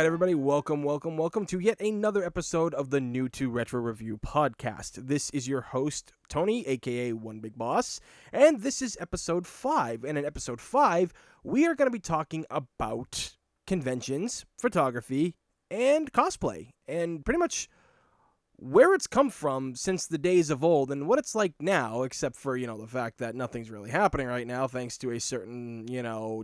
everybody? Welcome to yet another episode of the New to Retro Review podcast. This is your host, Tony, aka One Big Boss, and this is episode 5. And in episode 5, we are going to be talking about conventions, photography, and cosplay, and pretty much where it's come from since the days of old and what it's like now, except for, the fact that nothing's really happening right now thanks to a certain,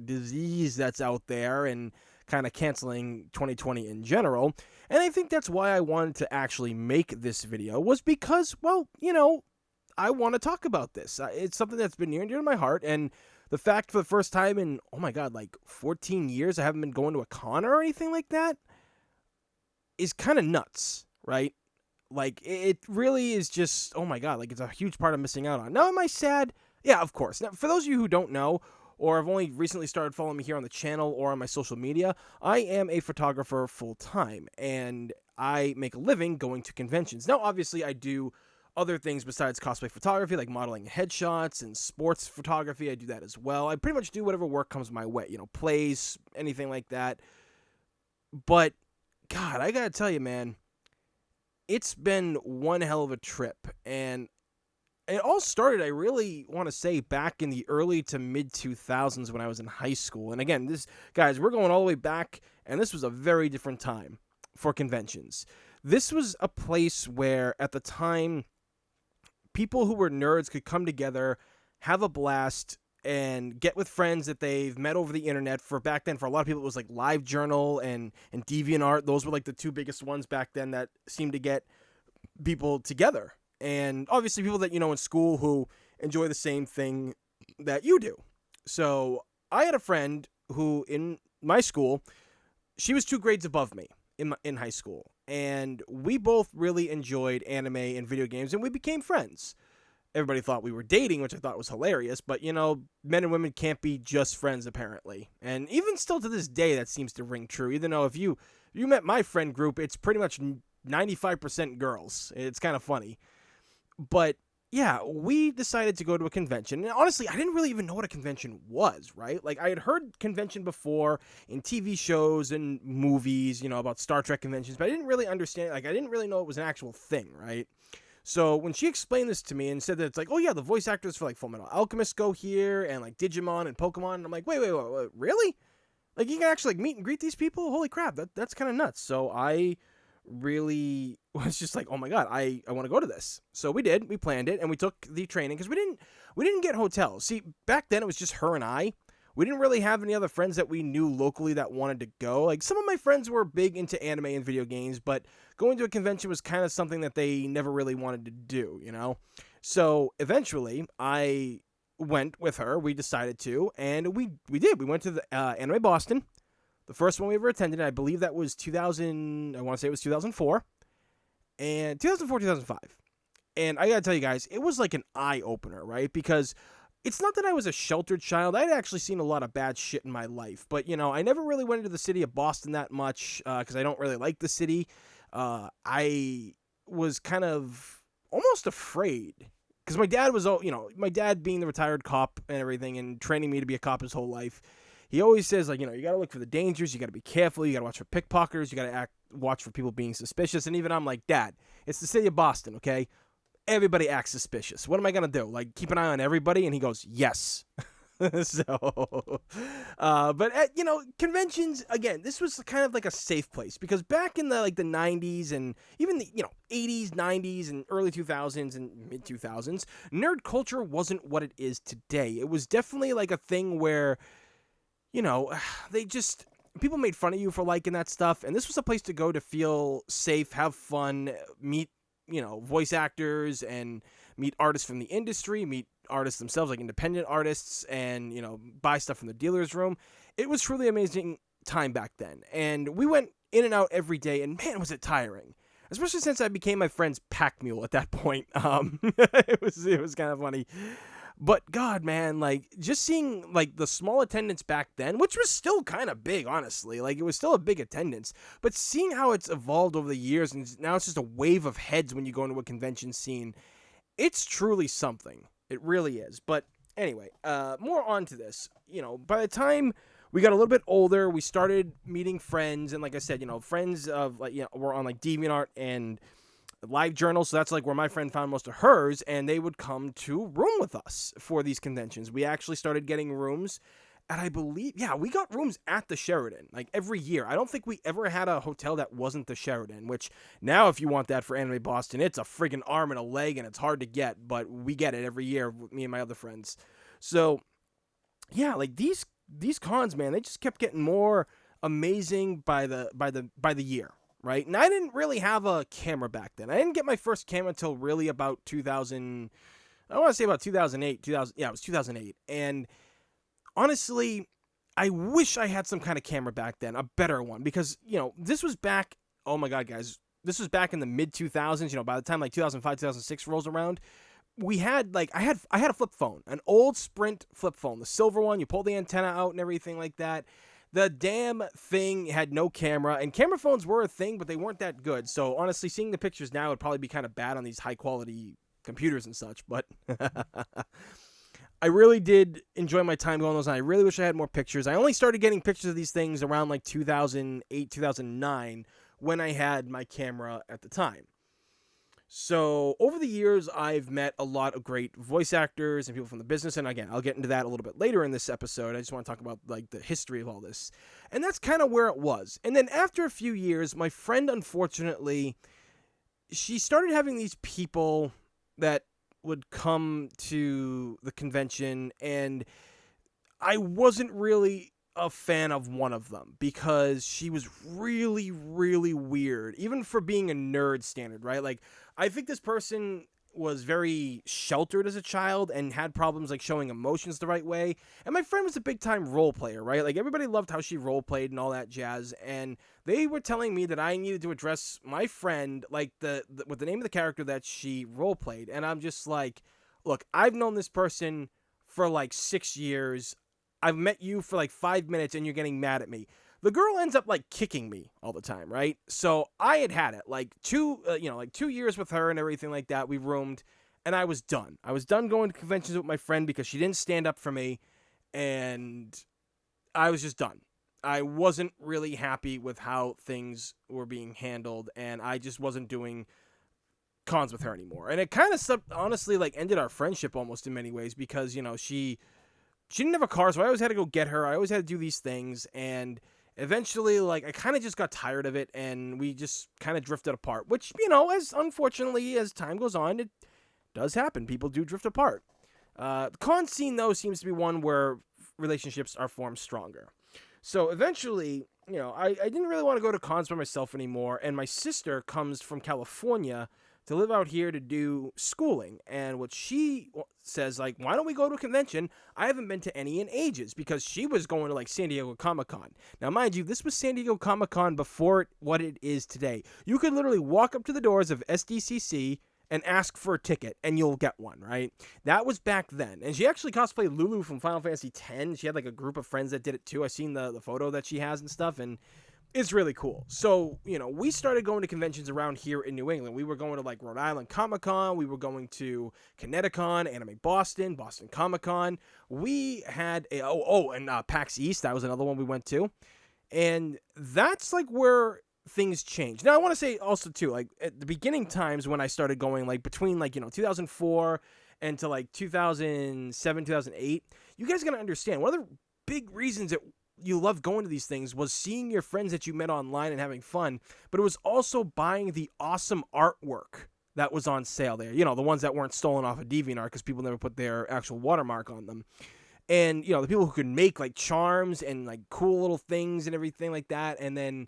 disease that's out there and kind of canceling 2020 in general. And I think that's why I wanted to actually make this video, was because, I want to talk about this. It's something that's been near and dear to my heart, and the fact for the first time in, 14 years I haven't been going to a con or anything like that is kind of nuts, right? Like, it really is just, it's a huge part I'm missing out on. Now, am I sad? Yeah, of course. Now, for those of you who don't know, or have only recently started following me here on the channel or on my social media, I am a photographer full-time, and I make a living going to conventions. Now, obviously, I do other things besides cosplay photography, like modeling headshots and sports photography. I do that as well. I pretty much do whatever work comes my way, plays, anything like that. But, God, I gotta tell you, man, it's been one hell of a trip, and it all started, I really want to say, back in the early to mid-2000s when I was in high school. And again, guys, we're going all the way back, and this was a very different time for conventions. This was a place where, at the time, people who were nerds could come together, have a blast, and get with friends that they've met over the internet. For back then, for a lot of people, it was like LiveJournal and DeviantArt. Those were like the two biggest ones back then that seemed to get people together. And obviously people that in school who enjoy the same thing that you do. So I had a friend who, in my school, she was 2 grades above me in high school. And we both really enjoyed anime and video games, and we became friends. Everybody thought we were dating, which I thought was hilarious. But, men and women can't be just friends, apparently. And even still to this day, that seems to ring true. Even though if you met my friend group, it's pretty much 95% girls. It's kind of funny. But, yeah, we decided to go to a convention. And honestly, I didn't really even know what a convention was, right? Like, I had heard convention before in TV shows and movies, about Star Trek conventions, but I didn't really understand. Like, I didn't really know it was an actual thing, right? So when she explained this to me and said that it's like, oh, yeah, the voice actors for, like, Fullmetal Alchemist go here, and, like, Digimon and Pokemon, and I'm like, wait, really? Like, you can actually, like, meet and greet these people? Holy crap, that's kind of nuts. So I really was just like, oh my god, I want to go to this. So we planned it, and we took the training, because we didn't get hotels. See, back then it was just her and I. We didn't really have any other friends that we knew locally that wanted to go. Like, some of my friends were big into anime and video games, but going to a convention was kind of something that they never really wanted to do, So eventually I went with her. We decided to, and we did. We went to the Anime Boston. The first one we ever attended, I believe that was 2000, I want to say it was 2004, and 2004, 2005. And I gotta tell you guys, it was like an eye-opener, right? Because it's not that I was a sheltered child. I'd actually seen a lot of bad shit in my life. But, I never really went into the city of Boston that much, because I don't really like the city. I was kind of almost afraid, because my dad was, my dad being the retired cop and everything, and training me to be a cop his whole life, he always says, like, you got to look for the dangers, you got to be careful, you got to watch for pickpocketers, you got to watch for people being suspicious. And even I'm like, Dad, it's the city of Boston, okay? Everybody acts suspicious. What am I going to do? Like, keep an eye on everybody? And he goes, yes. So, but, conventions, again, this was kind of like a safe place, because back in the 90s and even the, 80s, 90s, and early 2000s and mid 2000s, nerd culture wasn't what it is today. It was definitely like a thing where, people made fun of you for liking that stuff, and this was a place to go to feel safe, have fun, meet, voice actors, and meet artists from the industry, meet artists themselves, like independent artists, and, buy stuff from the dealer's room. It was truly amazing time back then, and we went in and out every day, and man, was it tiring. Especially since I became my friend's pack mule at that point. It was kind of funny. But God, man, like, just seeing, like, the small attendance back then, which was still kind of big, honestly. Like, it was still a big attendance. But seeing how it's evolved over the years, and now it's just a wave of heads when you go into a convention scene, it's truly something. It really is. But anyway, more on to this. By the time we got a little bit older. We started meeting friends, and like I said, friends of were on like DeviantArt and LiveJournal. So that's like where my friend found most of hers, and they would come to room with us for these conventions. We actually started getting rooms. And I believe, we got rooms at the Sheraton, like every year. I don't think we ever had a hotel that wasn't the Sheraton, which now if you want that for Anime Boston, it's a friggin' arm and a leg and it's hard to get, but we get it every year with me and my other friends. So, yeah, like these cons, man, they just kept getting more amazing by the year, right? And I didn't really have a camera back then. I didn't get my first camera until really about 2000, I want to say about 2008, it was 2008. And honestly, I wish I had some kind of camera back then, a better one, because, this was back, oh my God, guys, this was back in the mid-2000s, by the time, like, 2005, 2006 rolls around, we had, like, I had a flip phone, an old Sprint flip phone, the silver one, you pull the antenna out and everything like that. The damn thing had no camera, and camera phones were a thing, but they weren't that good, so, honestly, seeing the pictures now would probably be kind of bad on these high-quality computers and such, but I really did enjoy my time going those, and I really wish I had more pictures. I only started getting pictures of these things around like 2008, 2009 when I had my camera at the time. So over the years, I've met a lot of great voice actors and people from the business, and again, I'll get into that a little bit later in this episode. I just want to talk about like the history of all this. And that's kind of where it was. And then after a few years, my friend, unfortunately, she started having these people that would come to the convention, and I wasn't really a fan of one of them because she was really, really weird, even for being a nerd standard, right? Like, I think this person was very sheltered as a child and had problems like showing emotions the right way. And my friend was a big time role player, right? Like everybody loved how she role played and all that jazz. And they were telling me that I needed to address my friend like with the name of the character that she role played. And I'm just like, look, I've known this person for like 6 years. I've met you for like 5 minutes and you're getting mad at me. The girl ends up like kicking me all the time, right? So I had it like 2 years with her and everything like that. We roomed, and I was done. I was done going to conventions with my friend because she didn't stand up for me, and I was just done. I wasn't really happy with how things were being handled, and I just wasn't doing cons with her anymore. And it kind of honestly like ended our friendship almost in many ways because she didn't have a car, so I always had to go get her. I always had to do these things, and eventually, like, I kind of just got tired of it, and we just kind of drifted apart, which, as unfortunately, as time goes on, it does happen. People do drift apart. The con scene, though, seems to be one where relationships are formed stronger. So eventually, I didn't really want to go to cons by myself anymore, and my sister comes from California to live out here to do schooling. And what she says, like, why don't we go to a convention? I haven't been to any in ages, because she was going to like San Diego Comic-Con. Now, mind you, this was San Diego Comic-Con before what it is today. You could literally walk up to the doors of SDCC and ask for a ticket, and you'll get one, right? That was back then. And she actually cosplayed Lulu from Final Fantasy X. She had like a group of friends that did it too. I seen the photo that she has and stuff, and it's really cool. So, we started going to conventions around here in New England. We were going to like Rhode Island Comic-Con. We were going to Kineticon, Anime Boston, Boston Comic-Con. We had and PAX East. That was another one we went to. And that's like where things changed. Now, I want to say also too, like at the beginning times when I started going, like between like, 2004 and to like 2007, 2008, you guys got to understand, one of the big reasons that you love going to these things was seeing your friends that you met online and having fun, but it was also buying the awesome artwork that was on sale there. The ones that weren't stolen off of DeviantArt because people never put their actual watermark on them. And, the people who could make like charms and like cool little things and everything like that. And then,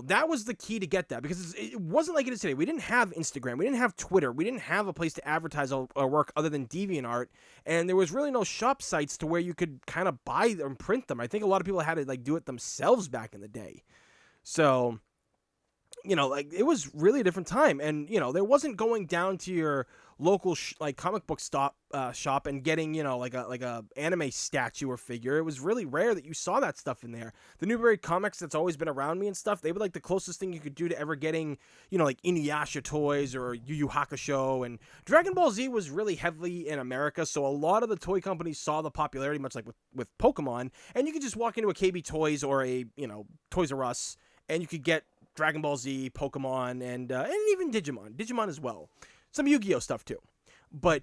that was the key to get that, because it wasn't like it is today. We didn't have Instagram. We didn't have Twitter. We didn't have a place to advertise our work other than DeviantArt. And there was really no shop sites to where you could kind of buy them and print them. I think a lot of people had to like do it themselves back in the day. So, like it was really a different time, and there wasn't going down to your local like comic book shop and getting like a anime statue or figure. It was really rare that you saw that stuff in there. The Newberry Comics that's always been around me and stuff, they were like the closest thing you could do to ever getting like Inuyasha toys or Yu Yu Hakusho. And Dragon Ball Z was really heavily in America, so a lot of the toy companies saw the popularity, much like with Pokemon, and you could just walk into a KB Toys or a Toys R Us and you could get Dragon Ball Z, Pokemon, and even Digimon as well. Some Yu-Gi-Oh stuff too. But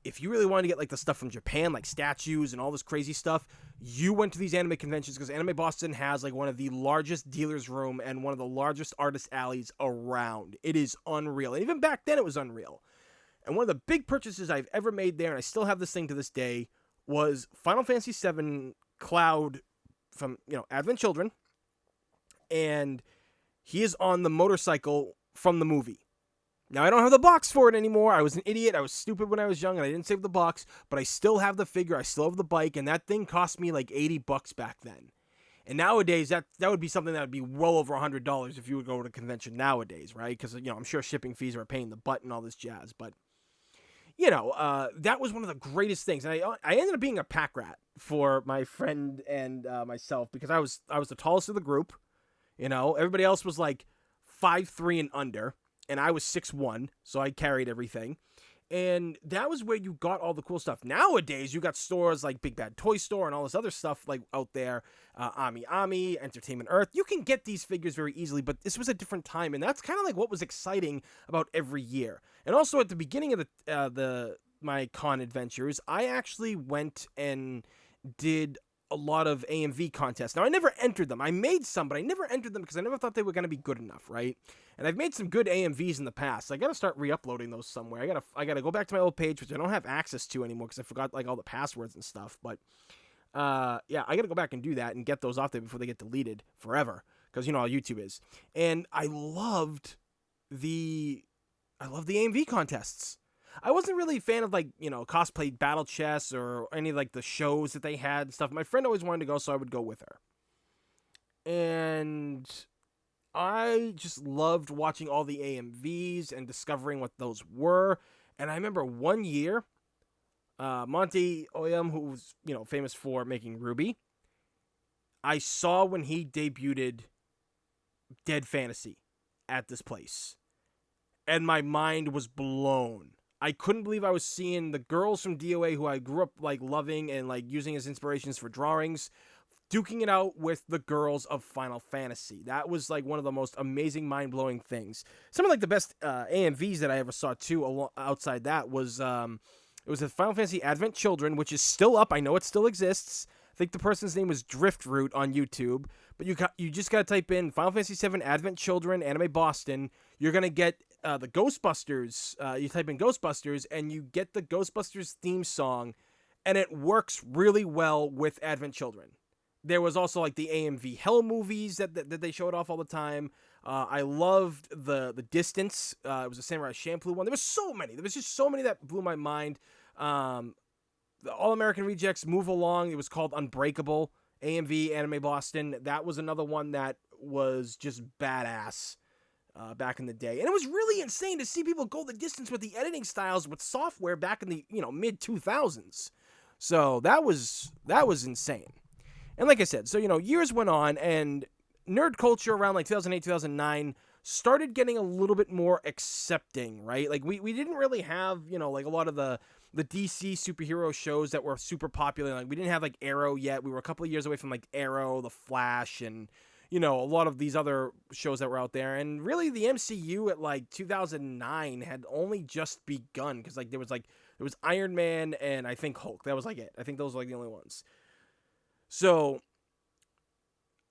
if you really wanted to get like the stuff from Japan, like statues and all this crazy stuff, you went to these anime conventions, because Anime Boston has like one of the largest dealers room and one of the largest artist alleys around. It is unreal. And even back then it was unreal. And one of the big purchases I've ever made there, and I still have this thing to this day, was Final Fantasy VII Cloud from Advent Children. And he is on the motorcycle from the movie. Now, I don't have the box for it anymore. I was an idiot. I was stupid when I was young, and I didn't save the box. But I still have the figure. I still have the bike, and that thing cost me like $80 back then. And nowadays, that would be something that would be well over $100 if you would go to a convention nowadays, right? Because I'm sure shipping fees are a pain in the butt and all this jazz. But that was one of the greatest things. And I ended up being a pack rat for my friend and myself, because I was the tallest of the group. Everybody else was like 5'3" and under. And I was 6'1", so I carried everything. And that was where you got all the cool stuff. Nowadays, you got stores like Big Bad Toy Store and all this other stuff like out there. Ami, Entertainment Earth. You can get these figures very easily, but this was a different time. And that's kind of like what was exciting about every year. And also at the beginning of my con adventures, I actually went and did a lot of AMV contests. Now, I never entered them. I made some, but I never entered them because I never thought they were going to be good enough, right? And I've made some good AMVs in the past. I got to start re-uploading those somewhere. I got to go back to my old page, which I don't have access to anymore because I forgot like all the passwords and stuff. But I got to go back and do that and get those off there before they get deleted forever, because how YouTube is. And I loved the AMV contests. I wasn't really a fan of like cosplay battle chess or any like the shows that they had and stuff. My friend always wanted to go, so I would go with her. And I just loved watching all the AMVs and discovering what those were. And I remember one year, Monty Oyam, who's famous for making Ruby, I saw when he debuted Dead Fantasy at this place, and my mind was blown. I couldn't believe I was seeing the girls from DOA who I grew up like loving and like using as inspirations for drawings, duking it out with the girls of Final Fantasy. That was like one of the most amazing, mind-blowing things. Some of like the best AMVs that I ever saw too outside that was it was a Final Fantasy Advent Children, which is still up. I know it still exists. I think the person's name was Driftroot on YouTube. But you just got to type in Final Fantasy VII Advent Children Anime Boston. You're going to get the Ghostbusters. You type in Ghostbusters and you get the Ghostbusters theme song. And it works really well with Advent Children. There was also like the AMV Hell movies that they showed off all the time. I loved the Distance. It was a Samurai Champloo one. There was so many. There was just so many that blew my mind. The All-American Rejects Move Along. It was called Unbreakable. AMV Anime Boston. That was another one that was just badass back in the day. And it was really insane to see people go the distance with the editing styles with software back in the mid 2000s. So that was insane. And like I said, so years went on and nerd culture around like 2008, 2009 started getting a little bit more accepting, right? Like we didn't really have, like a lot of the DC superhero shows that were super popular. Like we didn't have like Arrow yet. We were a couple of years away from like Arrow, The Flash, and a lot of these other shows that were out there. And really the MCU at like 2009 had only just begun, because like there was Iron Man and I think Hulk. That was like it. I think those were like the only ones. So,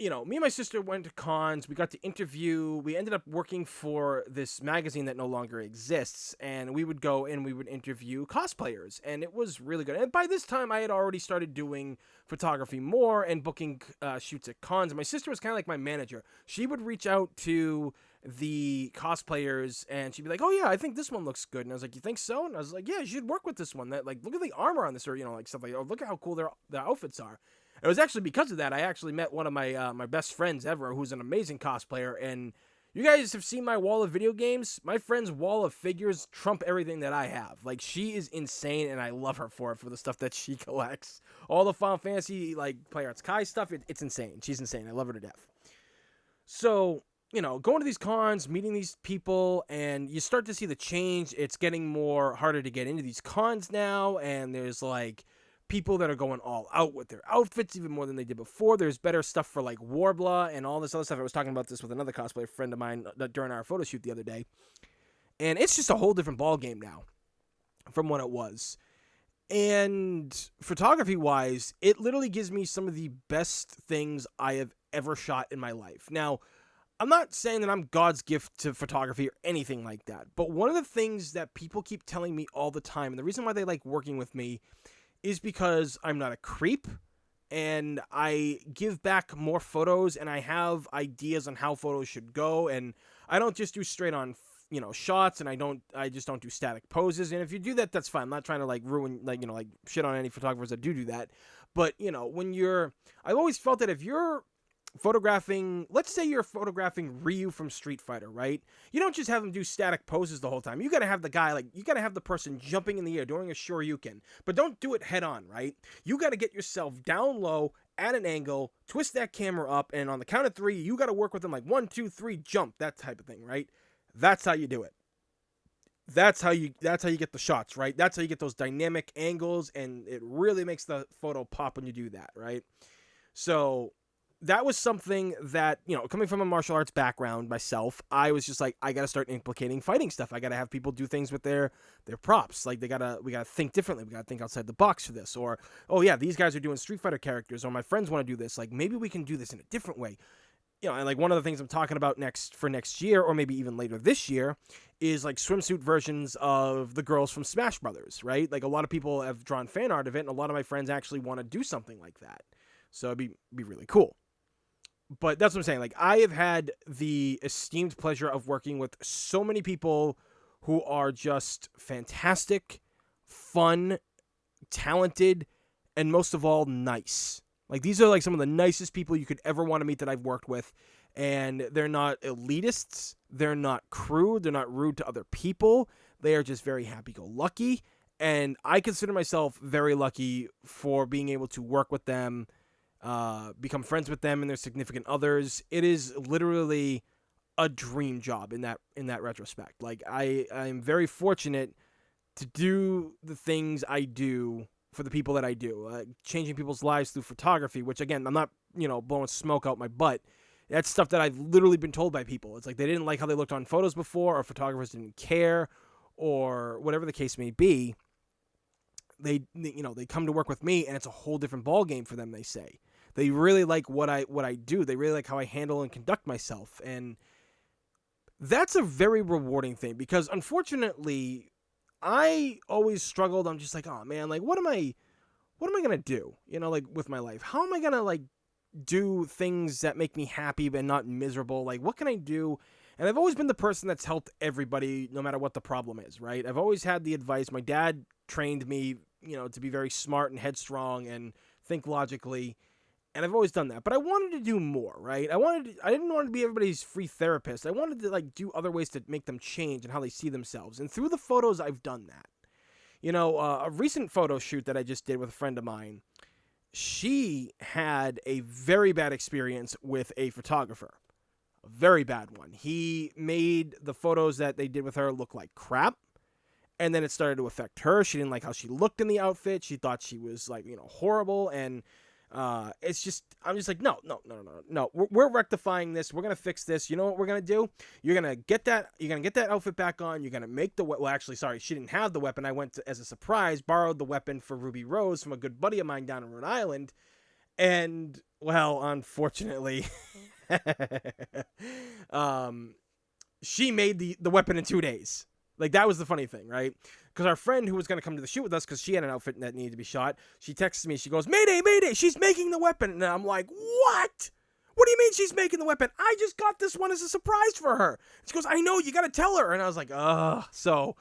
me and my sister went to cons. We got to interview. We ended up working for this magazine that no longer exists. And we would go and we would interview cosplayers. And it was really good. And by this time, I had already started doing photography more and booking shoots at cons. And my sister was kind of like my manager. She would reach out to the cosplayers and she'd be like, oh yeah, I think this one looks good. And I was like, you think so? And I was like, yeah, you should work with this one. That like, look at the armor on this, or like stuff like, oh, look at how cool their outfits are. It was actually because of that I actually met one of my my best friends ever, who's an amazing cosplayer, and You guys have seen my wall of video games. My friend's wall of figures trump everything that I have. Like, she is insane, and I love her for it, for the stuff that she collects. All the Final Fantasy, like, Player Arts Kai stuff, it's insane. She's insane. I love her to death. So, going to these cons, meeting these people, and you start to see the change. It's getting more harder to get into these cons now, and there's, like, people that are going all out with their outfits even more than they did before. There's better stuff for like Warbler and all this other stuff. I was talking about this with another cosplay friend of mine during our photo shoot the other day. And it's just a whole different ball game now from what it was. And photography wise, it literally gives me some of the best things I have ever shot in my life. Now, I'm not saying that I'm God's gift to photography or anything like that. But one of the things that people keep telling me all the time, and the reason why they like working with me, is because I'm not a creep, and I give back more photos, and I have ideas on how photos should go, and I don't just do straight on, shots, and I just don't do static poses. And if you do that, that's fine. I'm not trying to like ruin, like shit on any photographers that do that. But I've always felt that if you're photographing, let's say you're photographing Ryu from Street Fighter, right? You don't just have him do static poses the whole time. You gotta have the guy, you gotta have the person jumping in the air, doing a shoryuken. But don't do it head on, right? You gotta get yourself down low, at an angle, twist that camera up, and on the count of 3, you gotta work with them like 1, 2, 3, jump, that type of thing, right? That's how you do it. That's how you get the shots, right? That's how you get those dynamic angles, and it really makes the photo pop when you do that, right? So that was something that, coming from a martial arts background myself, I was just like, I got to start implicating fighting stuff. I got to have people do things with their props. Like we got to think differently. We got to think outside the box for this. Or, oh yeah, these guys are doing Street Fighter characters, or my friends want to do this. Like, maybe we can do this in a different way. And like one of the things I'm talking about next year, or maybe even later this year, is like swimsuit versions of the girls from Smash Brothers, right? Like a lot of people have drawn fan art of it, and a lot of my friends actually want to do something like that. So it'd be really cool. But that's what I'm saying. Like, I have had the esteemed pleasure of working with so many people who are just fantastic, fun, talented, and most of all, nice. Like, these are like some of the nicest people you could ever want to meet that I've worked with. And they're not elitists. They're not crude. They're not rude to other people. They are just very happy-go-lucky. And I consider myself very lucky for being able to work with them, become friends with them and their significant others. It is literally a dream job in that retrospect. Like, I'm very fortunate to do the things I do for the people that I do, changing people's lives through photography, which again, I'm not, blowing smoke out my butt. That's stuff that I've literally been told by people. It's like they didn't like how they looked on photos before, or photographers didn't care, or whatever the case may be. They come to work with me, and it's a whole different ball game for them, they say. They really like what I do. They really like how I handle and conduct myself. And that's a very rewarding thing, because unfortunately, I always struggled. I'm just like, oh man, like what am I going to do? Like with my life. How am I going to like do things that make me happy but not miserable? Like, what can I do? And I've always been the person that's helped everybody no matter what the problem is, right? I've always had the advice. My dad trained me, to be very smart and headstrong and think logically. And I've always done that. But I wanted to do more, right? I didn't want to be everybody's free therapist. I wanted to like do other ways to make them change and how they see themselves. And through the photos, I've done that. A recent photo shoot that I just did with a friend of mine, she had a very bad experience with a photographer. A very bad one. He made the photos that they did with her look like crap. And then it started to affect her. She didn't like how she looked in the outfit. She thought she was like, horrible. And I'm just like, no. We're rectifying this. We're going to fix this. You know what we're going to do? You're going to get that outfit back on. You're going to make she didn't have the weapon. I went to, as a surprise, borrowed the weapon for Ruby Rose from a good buddy of mine down in Rhode Island. And, well, unfortunately, she made the weapon in 2 days. Like, that was the funny thing, right? Because our friend who was going to come to the shoot with us, because she had an outfit that needed to be shot, she texts me, she goes, Mayday, Mayday, she's making the weapon. And I'm like, what? What do you mean she's making the weapon? I just got this one as a surprise for her. She goes, I know, you got to tell her. And I was like, so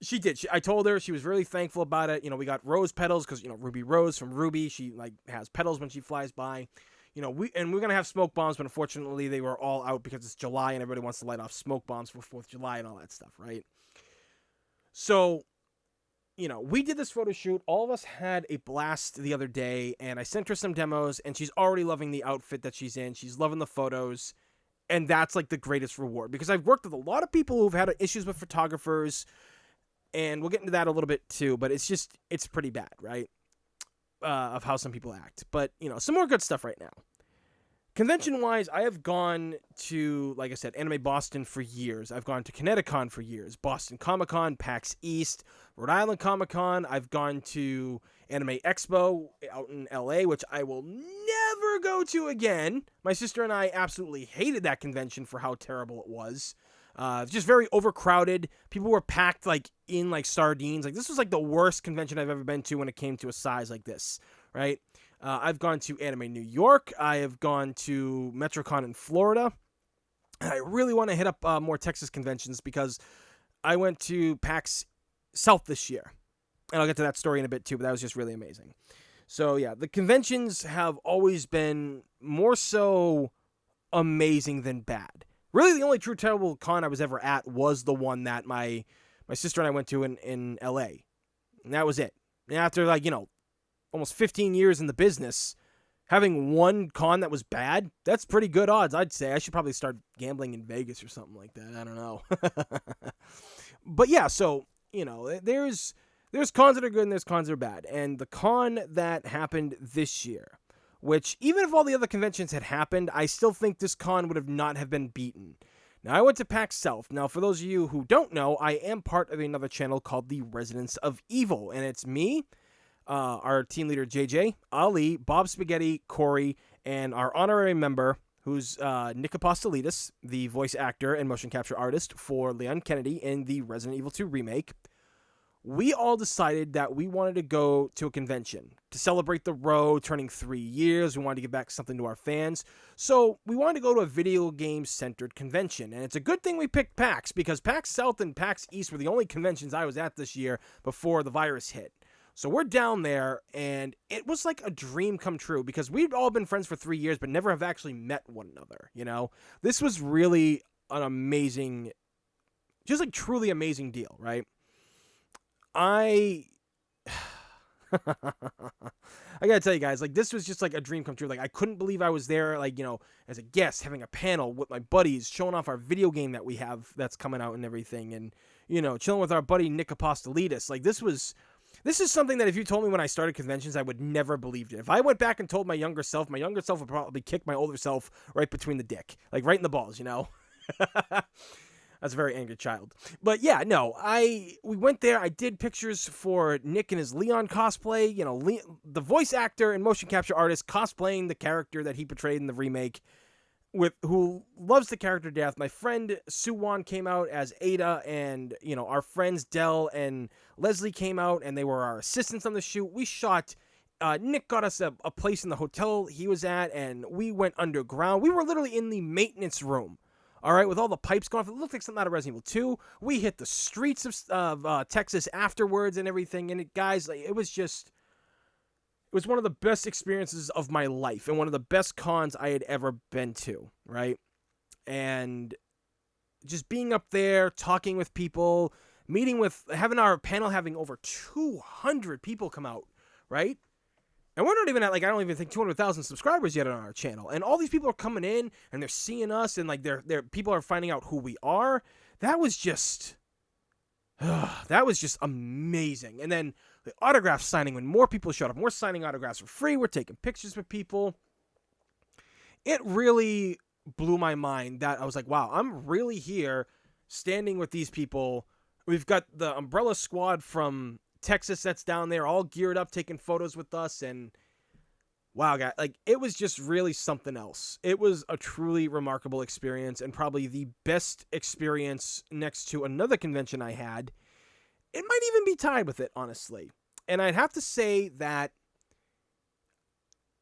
she did. I told her. She was really thankful about it. We got rose petals because, Ruby Rose from Ruby, she like has petals when she flies by. we're gonna have smoke bombs, but unfortunately they were all out because it's July and everybody wants to light off smoke bombs for 4th of July and all that stuff, right? So, we did this photo shoot. All of us had a blast the other day, and I sent her some demos, and she's already loving the outfit that she's in. She's loving the photos, and that's like the greatest reward, because I've worked with a lot of people who've had issues with photographers, and we'll get into that a little bit too, but it's pretty bad, right? Of how some people act. But, some more good stuff right now. Convention-wise, I have gone to, like I said, Anime Boston for years. I've gone to Kineticon for years, Boston Comic-Con, PAX East, Rhode Island Comic-Con. I've gone to Anime Expo out in LA, which I will never go to again. My sister and I absolutely hated that convention for how terrible it was. Just very overcrowded. People were packed in sardines. This was the worst convention I've ever been to when it came to a size like this, right? I've gone to Anime New York. I have gone to MetroCon in Florida. And I really want to hit up more Texas conventions, because I went to PAX South this year. And I'll get to that story in a bit too, but that was just really amazing. So yeah, the conventions have always been more so amazing than bad. Really, the only true terrible con I was ever at was the one that my sister and I went to in LA. And that was it. And after almost 15 years in the business, having one con that was bad, that's pretty good odds, I'd say. I should probably start gambling in Vegas or something like that. I don't know. But yeah, so, there's cons that are good and there's cons that are bad. And the con that happened this year, which even if all the other conventions had happened, I still think this con would not have been beaten. Now, I went to PAX South. Now, for those of you who don't know, I am part of another channel called The Residents of Evil, and it's me, our team leader JJ, Ali, Bob Spaghetti, Corey, and our honorary member, who's Nick Apostolidis, the voice actor and motion capture artist for Leon Kennedy in the Resident Evil 2 remake. We all decided that we wanted to go to a convention to celebrate the row turning 3 years. We wanted to give back something to our fans. So we wanted to go to a video game-centered convention. And it's a good thing we picked PAX, because PAX South and PAX East were the only conventions I was at this year before the virus hit. So we're down there, and it was like a dream come true, because we'd all been friends for 3 years, but never have actually met one another, This was really an amazing, just truly amazing deal, right? I gotta tell you guys, this was just a dream come true. I couldn't believe I was there, as a guest, having a panel with my buddies, showing off our video game that we have that's coming out and everything, and, chilling with our buddy Nick Apostolidis. This is something that if you told me when I started conventions, I would never believed it. If I went back and told my younger self would probably kick my older self right between the dick. Right in the balls, That's a very angry child. But yeah, no, we went there. I did pictures for Nick and his Leon cosplay. The voice actor and motion capture artist cosplaying the character that he portrayed in the remake, who loves the character to death. My friend Suwon came out as Ada, and our friends Dell and Leslie came out, and they were our assistants on the shoot. We shot. Nick got us a place in the hotel he was at, and we went underground. We were literally in the maintenance room. All right, with all the pipes going off. It looked like something out of Resident Evil 2. We hit the streets of Texas afterwards and everything. And it was one of the best experiences of my life, and one of the best cons I had ever been to, right? And just being up there, talking with people, having our panel having over 200 people come out, right? And we're not even at, I don't even think 200,000 subscribers yet on our channel. And all these people are coming in, and they're seeing us, and, people are finding out who we are. That was just amazing. And then the autograph signing, when more people showed up, we're signing autographs for free. We're taking pictures with people. It really blew my mind that I was like, wow, I'm really here standing with these people. We've got the Umbrella Squad from Texas that's down there, all geared up, taking photos with us, and wow, guys, it was just really something else. It was a truly remarkable experience, and probably the best experience next to another convention I had. It might even be tied with it, honestly. And I'd have to say that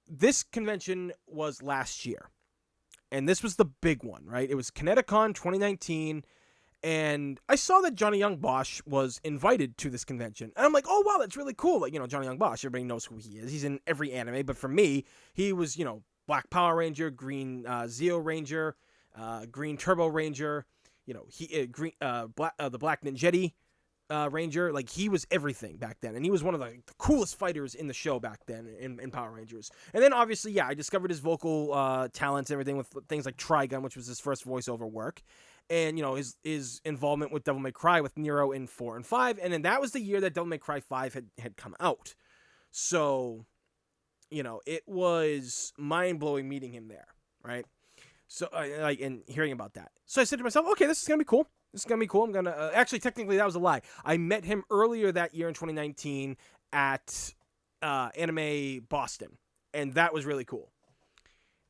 this convention was last year, and this was the big one, right? It was Kineticon 2019. And I saw that Johnny Young Bosch was invited to this convention. And I'm like, oh, wow, that's really cool. Johnny Young Bosch, everybody knows who he is. He's in every anime. But for me, he was, Black Power Ranger, Green Zeo Ranger, Green Turbo Ranger, the Black Ninjetti Ranger. Like, he was everything back then, and he was one of the coolest fighters in the show back then in Power Rangers. And then obviously, yeah, I discovered his vocal talents and everything with things like Trigun, which was his first voiceover work, and his involvement with Devil May Cry with Nero in 4 and 5, and then that was the year that Devil May Cry 5 had come out. So, it was mind-blowing meeting him there, right? So, and hearing about that. So I said to myself, okay, this is going to be cool. This is going to be cool. I'm going to... actually, technically, that was a lie. I met him earlier that year in 2019 at Anime Boston, and that was really cool.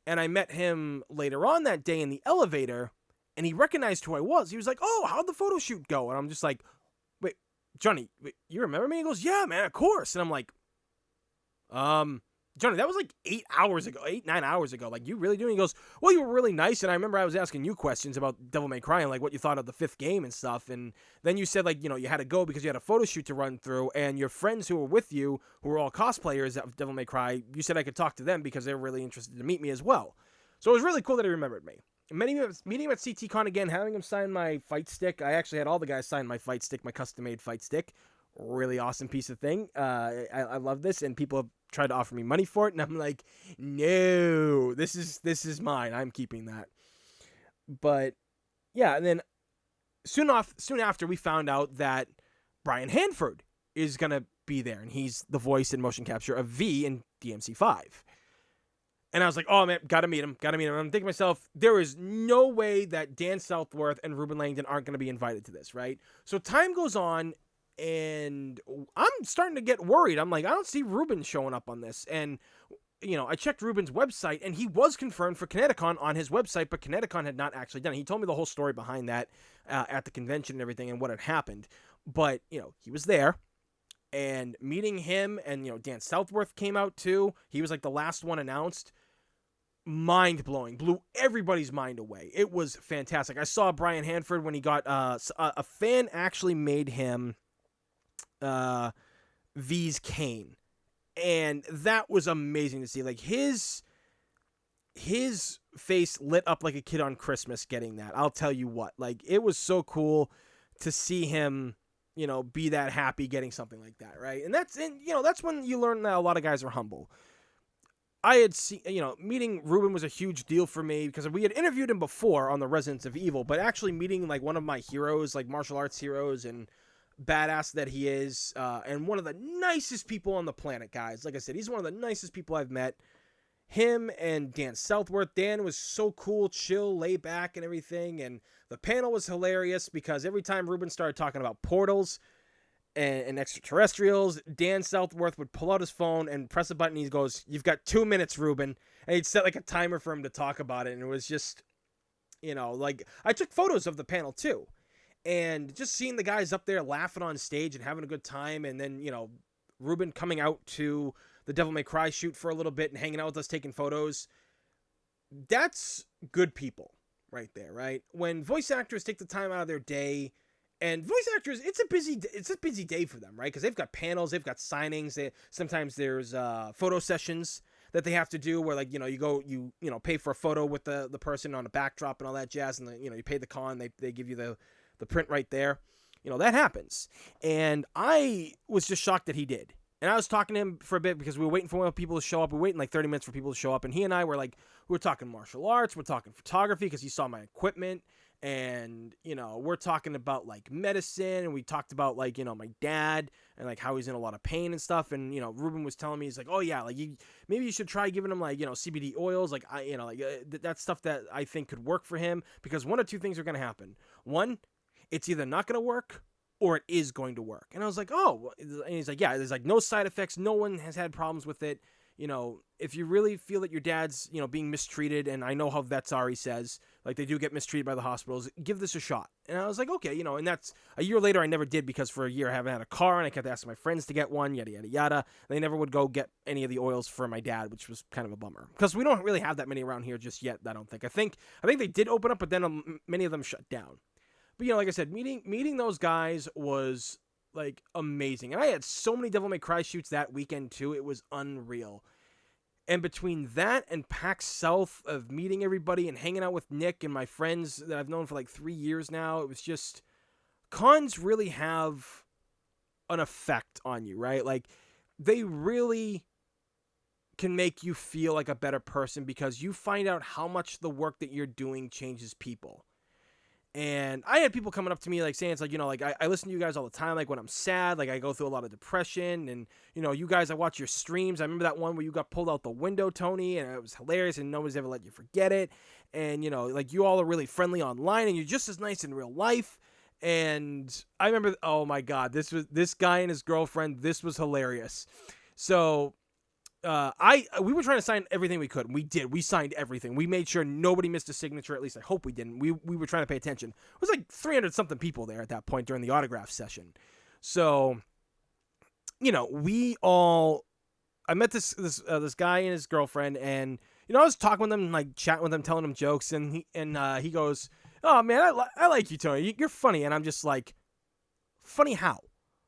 And I met him later on that day in the elevator, and he recognized who I was. He was like, oh, how'd the photo shoot go? And I'm just like, wait, Johnny, you remember me? He goes, yeah, man, of course. And I'm like, Johnny, that was like 8, 9 hours ago. Like, you really do? And he goes, well, you were really nice, and I remember I was asking you questions about Devil May Cry and, like, what you thought of the 5th game and stuff, and then you said, like, you had to go because you had a photo shoot to run through, and your friends who were with you, who were all cosplayers of Devil May Cry, you said I could talk to them because they were really interested to meet me as well. So it was really cool that he remembered me. Meeting him at CTCon again, having him sign my fight stick. I actually had all the guys sign my fight stick, my custom-made fight stick. Really awesome piece of thing. I love this, and people have tried to offer me money for it, and I'm like, no, this is mine. I'm keeping that. But yeah, and then soon after, we found out that Brian Hanford is gonna be there, and he's the voice and motion capture of V in DMC5. And I was like, oh man, gotta meet him. I'm thinking to myself, there is no way that Dan Southworth and Ruben Langdon aren't gonna be invited to this, right? So time goes on, and I'm starting to get worried. I'm like, I don't see Ruben showing up on this. And, I checked Ruben's website, and he was confirmed for Kineticon on his website, but Kineticon had not actually done it. He told me the whole story behind that at the convention and everything and what had happened. But, he was there. And meeting him, and, Dan Southworth came out too. He was like the last one announced. Mind-blowing. Blew everybody's mind away. It was fantastic. I saw Brian Hanford when he got... a fan actually made him... V's cane, and that was amazing to see. Like, his face lit up like a kid on Christmas getting that. I'll tell you what, like, it was so cool to see him, be that happy getting something like that, right? And that's when you learn that a lot of guys are humble. I had seen, meeting Ruben was a huge deal for me because we had interviewed him before on the Residents of Evil, but actually meeting, like, one of my heroes, like martial arts heroes and badass that he is, and one of the nicest people on the planet, guys. Like I said, he's one of the nicest people I've met. Him and Dan Southworth. Dan was so cool, chill, lay back and everything, and the panel was hilarious because every time Ruben started talking about portals and extraterrestrials, Dan Southworth would pull out his phone and press a button, and he goes, you've got 2 minutes, Ruben, and he'd set like a timer for him to talk about it, and it was just, like, I took photos of the panel too. And just seeing the guys up there laughing on stage and having a good time, and then, Ruben coming out to the Devil May Cry shoot for a little bit and hanging out with us taking photos, that's good people right there, right? When voice actors take the time out of their day, and voice actors, it's a busy day for them, right? Because they've got panels, they've got signings, sometimes there's photo sessions that they have to do where, like, you pay for a photo with the person on a backdrop and all that jazz, and you pay the con, they give you the print right there. That happens. And I was just shocked that he did. And I was talking to him for a bit because we were waiting for people to show up. We were waiting like 30 minutes for people to show up. And he and I were like, we were talking martial arts. We're talking photography because he saw my equipment. And, we're talking about, like, medicine. And we talked about, like, my dad and, like, how he's in a lot of pain and stuff. And, Ruben was telling me, he's like, oh, yeah, like, maybe you should try giving him, like, CBD oils. Like, that's stuff that I think could work for him because one of two things are going to happen. One, it's either not going to work or it is going to work. And I was like, oh, and he's like, yeah, there's like no side effects. No one has had problems with it. If you really feel that your dad's, being mistreated, and I know how vets are, he says, like, they do get mistreated by the hospitals, give this a shot. And I was like, okay, and that's a year later. I never did because for a year I haven't had a car and I kept asking my friends to get one, yada, yada, yada. They never would go get any of the oils for my dad, which was kind of a bummer because we don't really have that many around here just yet. I don't think. I think they did open up, but then many of them shut down. But, like I said, meeting those guys was, like, amazing. And I had so many Devil May Cry shoots that weekend, too. It was unreal. And between that and PAX South of meeting everybody and hanging out with Nick and my friends that I've known for like 3 years now, it was just, cons really have an effect on you, right? Like, they really can make you feel like a better person because you find out how much the work that you're doing changes people. And I had people coming up to me like saying, it's like, like I listen to you guys all the time, like when I'm sad, like I go through a lot of depression, and you guys, I watch your streams. I remember that one where you got pulled out the window, Tony, and it was hilarious and nobody's ever let you forget it. And like you all are really friendly online and you're just as nice in real life. And I remember, oh my God, this guy and his girlfriend, this was hilarious. So we were trying to sign everything we could, and we did. We signed everything. We made sure nobody missed a signature. At least I hope we didn't. We were trying to pay attention. It was like 300 something people there at that point during the autograph session. So, I met this guy and his girlfriend, and I was talking with them, like chatting with them, telling them jokes, and he goes, "Oh man, I like you, Tony. You're funny." And I'm just like, "Funny how?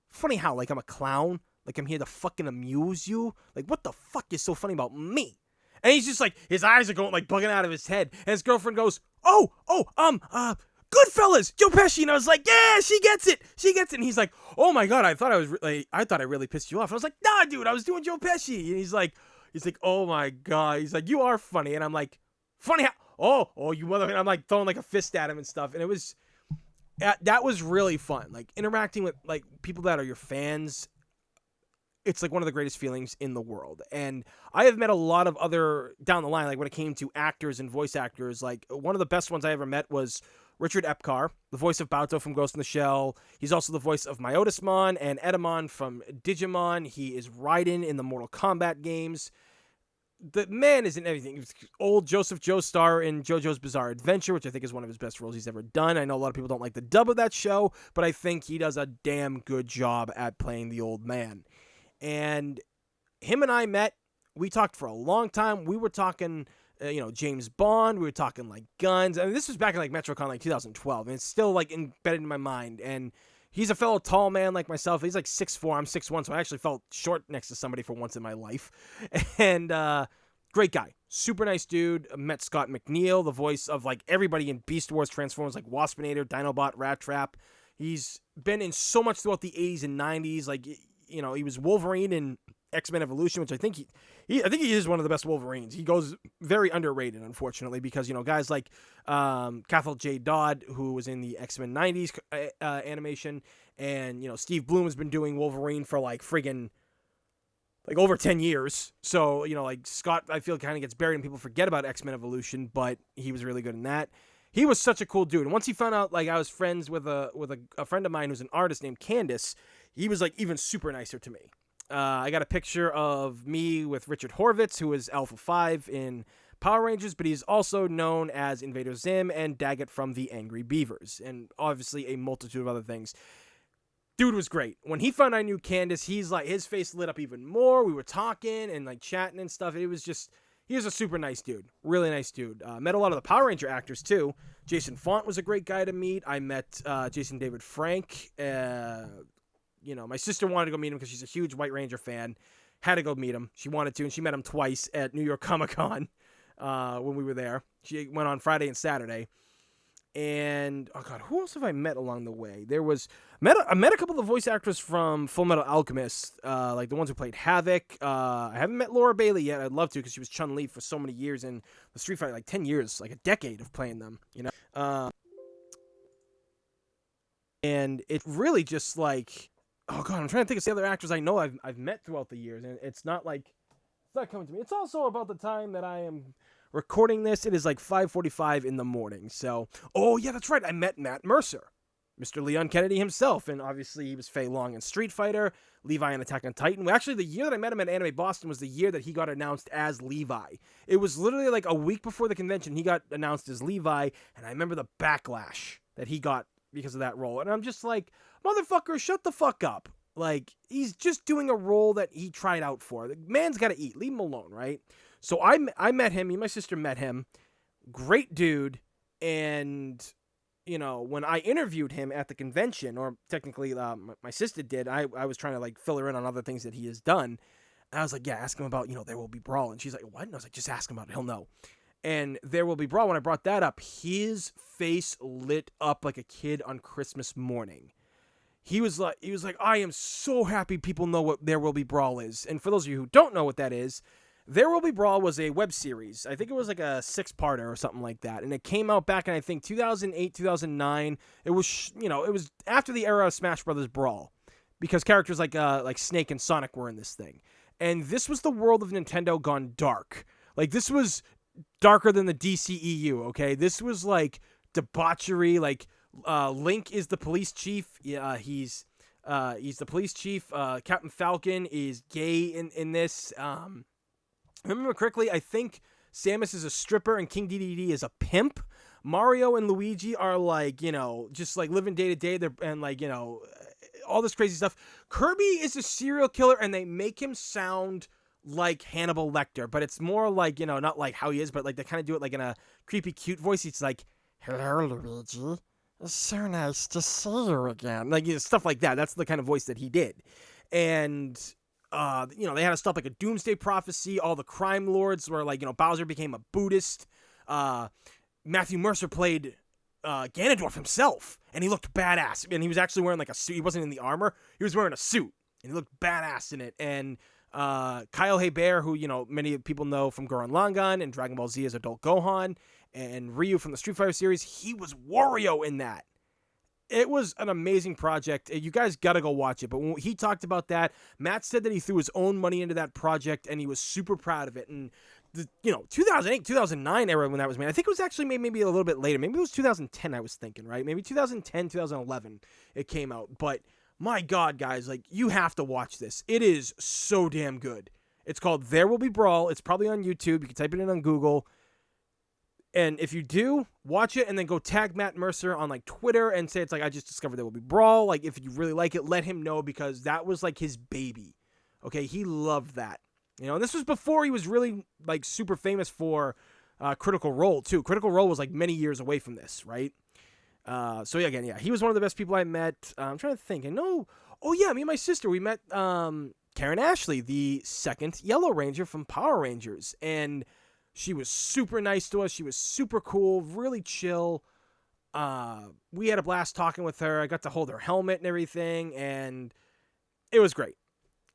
Funny how? Like I'm a clown? Like I'm here to fucking amuse you? Like what the fuck is so funny about me?" And he's just like, his eyes are going like bugging out of his head. And his girlfriend goes, Goodfellas, Joe Pesci. And I was like, yeah, she gets it. And he's like, oh my God, I thought I really pissed you off. I was like, nah, dude, I was doing Joe Pesci. And he's like, oh my God. He's like, you are funny. And I'm like, funny how? Oh, you mother. And I'm like throwing like a fist at him and stuff. And it was, that was really fun. Like interacting with like people that are your fans. It's like one of the greatest feelings in the world. And I have met a lot of other down the line, like when it came to actors and voice actors, like one of the best ones I ever met was Richard Epcar, the voice of Balto from Ghost in the Shell. He's also the voice of Myotismon and Edamon from Digimon. He is Raiden in the Mortal Kombat games. The man is in everything. He was old Joseph Joestar in JoJo's Bizarre Adventure, which I think is one of his best roles he's ever done. I know a lot of people don't like the dub of that show, but I think he does a damn good job at playing the old man. And him and I met. We talked for a long time. We were talking, James Bond. We were talking like guns. I mean, this was back in like MetroCon, like 2012, and it's still like embedded in my mind. And he's a fellow tall man like myself. He's like 6'4". I'm 6'1", so I actually felt short next to somebody for once in my life. And great guy, super nice dude. Met Scott McNeil, the voice of like everybody in Beast Wars, Transformers, like Waspinator, Dinobot, Rat Trap. He's been in so much throughout the 80s and 90s. Like, he was Wolverine in X-Men Evolution, which I think he is one of the best Wolverines. He goes very underrated, unfortunately, because, guys like Cathal J. Dodd, who was in the X-Men 90s animation, and, Steve Blum has been doing Wolverine for, like, friggin', like, over 10 years. So, like, Scott, I feel, kind of gets buried and people forget about X-Men Evolution, but he was really good in that. He was such a cool dude. And once he found out, like, I was friends with a friend of mine who's an artist named Candace, he was, like, even super nicer to me. I got a picture of me with Richard Horvitz, who is Alpha 5 in Power Rangers, but he's also known as Invader Zim and Daggett from the Angry Beavers, and obviously a multitude of other things. Dude was great. When he found I knew Candace, he's like, his face lit up even more. We were talking and like chatting and stuff. It was just, he was a super nice dude. Really nice dude. Met a lot of the Power Ranger actors too. Jason Font was a great guy to meet. I met Jason David Frank. My sister wanted to go meet him because she's a huge White Ranger fan. Had to go meet him. She wanted to, and she met him twice at New York Comic Con when we were there. She went on Friday and Saturday. And, oh God, who else have I met along the way? I met a couple of the voice actors from Full Metal Alchemist, like the ones who played Havoc. I haven't met Laura Bailey yet. I'd love to because she was Chun-Li for so many years in the Street Fighter, like 10 years, like a decade of playing them, and it really just like, oh God, I'm trying to think of the other actors I know I've met throughout the years, and it's not coming to me. It's also about the time that I am recording this. It is like 5:45 in the morning. So, oh yeah, that's right. I met Matt Mercer, Mr. Leon Kennedy himself, and obviously he was Fei Long in Street Fighter, Levi in Attack on Titan. Well, actually, the year that I met him at Anime Boston was the year that he got announced as Levi. It was literally like a week before the convention he got announced as Levi, and I remember the backlash that he got because of that role. And I'm just like, motherfucker, shut the fuck up. Like, he's just doing a role that he tried out for. The man's got to eat. Leave him alone, right? So I met him. Me and my sister met him. Great dude. And, when I interviewed him at the convention, or technically my sister did, I was trying to, like, fill her in on other things that he has done. And I was like, yeah, ask him about, There Will Be Brawl. And she's like, what? And I was like, just ask him about it. He'll know. And There Will Be Brawl, when I brought that up, his face lit up like a kid on Christmas morning. He was like, I am so happy people know what There Will Be Brawl is. And for those of you who don't know what that is, There Will Be Brawl was a web series. I think it was like a 6-parter or something like that. And it came out back in, I think, 2008, 2009. It was, it was after the era of Smash Brothers Brawl, because characters like Snake and Sonic were in this thing. And this was the world of Nintendo gone dark. Like, this was darker than the DCEU, okay? This was like debauchery. Like, Link is the police chief. Yeah, he's the police chief. Captain Falcon is gay in this. If I remember correctly, I think Samus is a stripper and King Dedede is a pimp. Mario and Luigi are like, just like living day to day. And like, all this crazy stuff. Kirby is a serial killer, and they make him sound like Hannibal Lecter, but it's more like, not like how he is, but like they kind of do it like in a creepy, cute voice. It's like, hello, Luigi. It's so nice to see you again. Like, stuff like that. That's the kind of voice that he did. And, they had to stop like a doomsday prophecy. All the crime lords were like, Bowser became a Buddhist. Matthew Mercer played Ganondorf himself, and he looked badass. And he was actually wearing like a suit. He wasn't in the armor. He was wearing a suit, and he looked badass in it. And Kyle Hebert, who, many people know from Gurren Lagann and Dragon Ball Z as Adult Gohan, and Ryu from the Street Fighter series, he was Wario in that. It was an amazing project. You guys got to go watch it. But when he talked about that, Matt said that he threw his own money into that project, and he was super proud of it. And the 2008, 2009 era when that was made, I think it was actually maybe a little bit later. Maybe it was 2010, I was thinking, right? Maybe 2010, 2011 it came out. But my God, guys, like, you have to watch this. It is so damn good. It's called There Will Be Brawl. It's probably on YouTube. You can type it in on Google. And if you do, watch it and then go tag Matt Mercer on like Twitter and say it's like, I just discovered There Will Be Brawl. Like, if you really like it, let him know, because that was like his baby. Okay, he loved that. And this was before he was really like super famous for Critical Role too. Critical Role was like many years away from this, right? So yeah, again, he was one of the best people I met. I'm trying to think. Me and my sister, we met Karen Ashley, the second Yellow Ranger from Power Rangers, and she was super nice to us. She was super cool, really chill. We had a blast talking with her. I got to hold her helmet and everything, and it was great.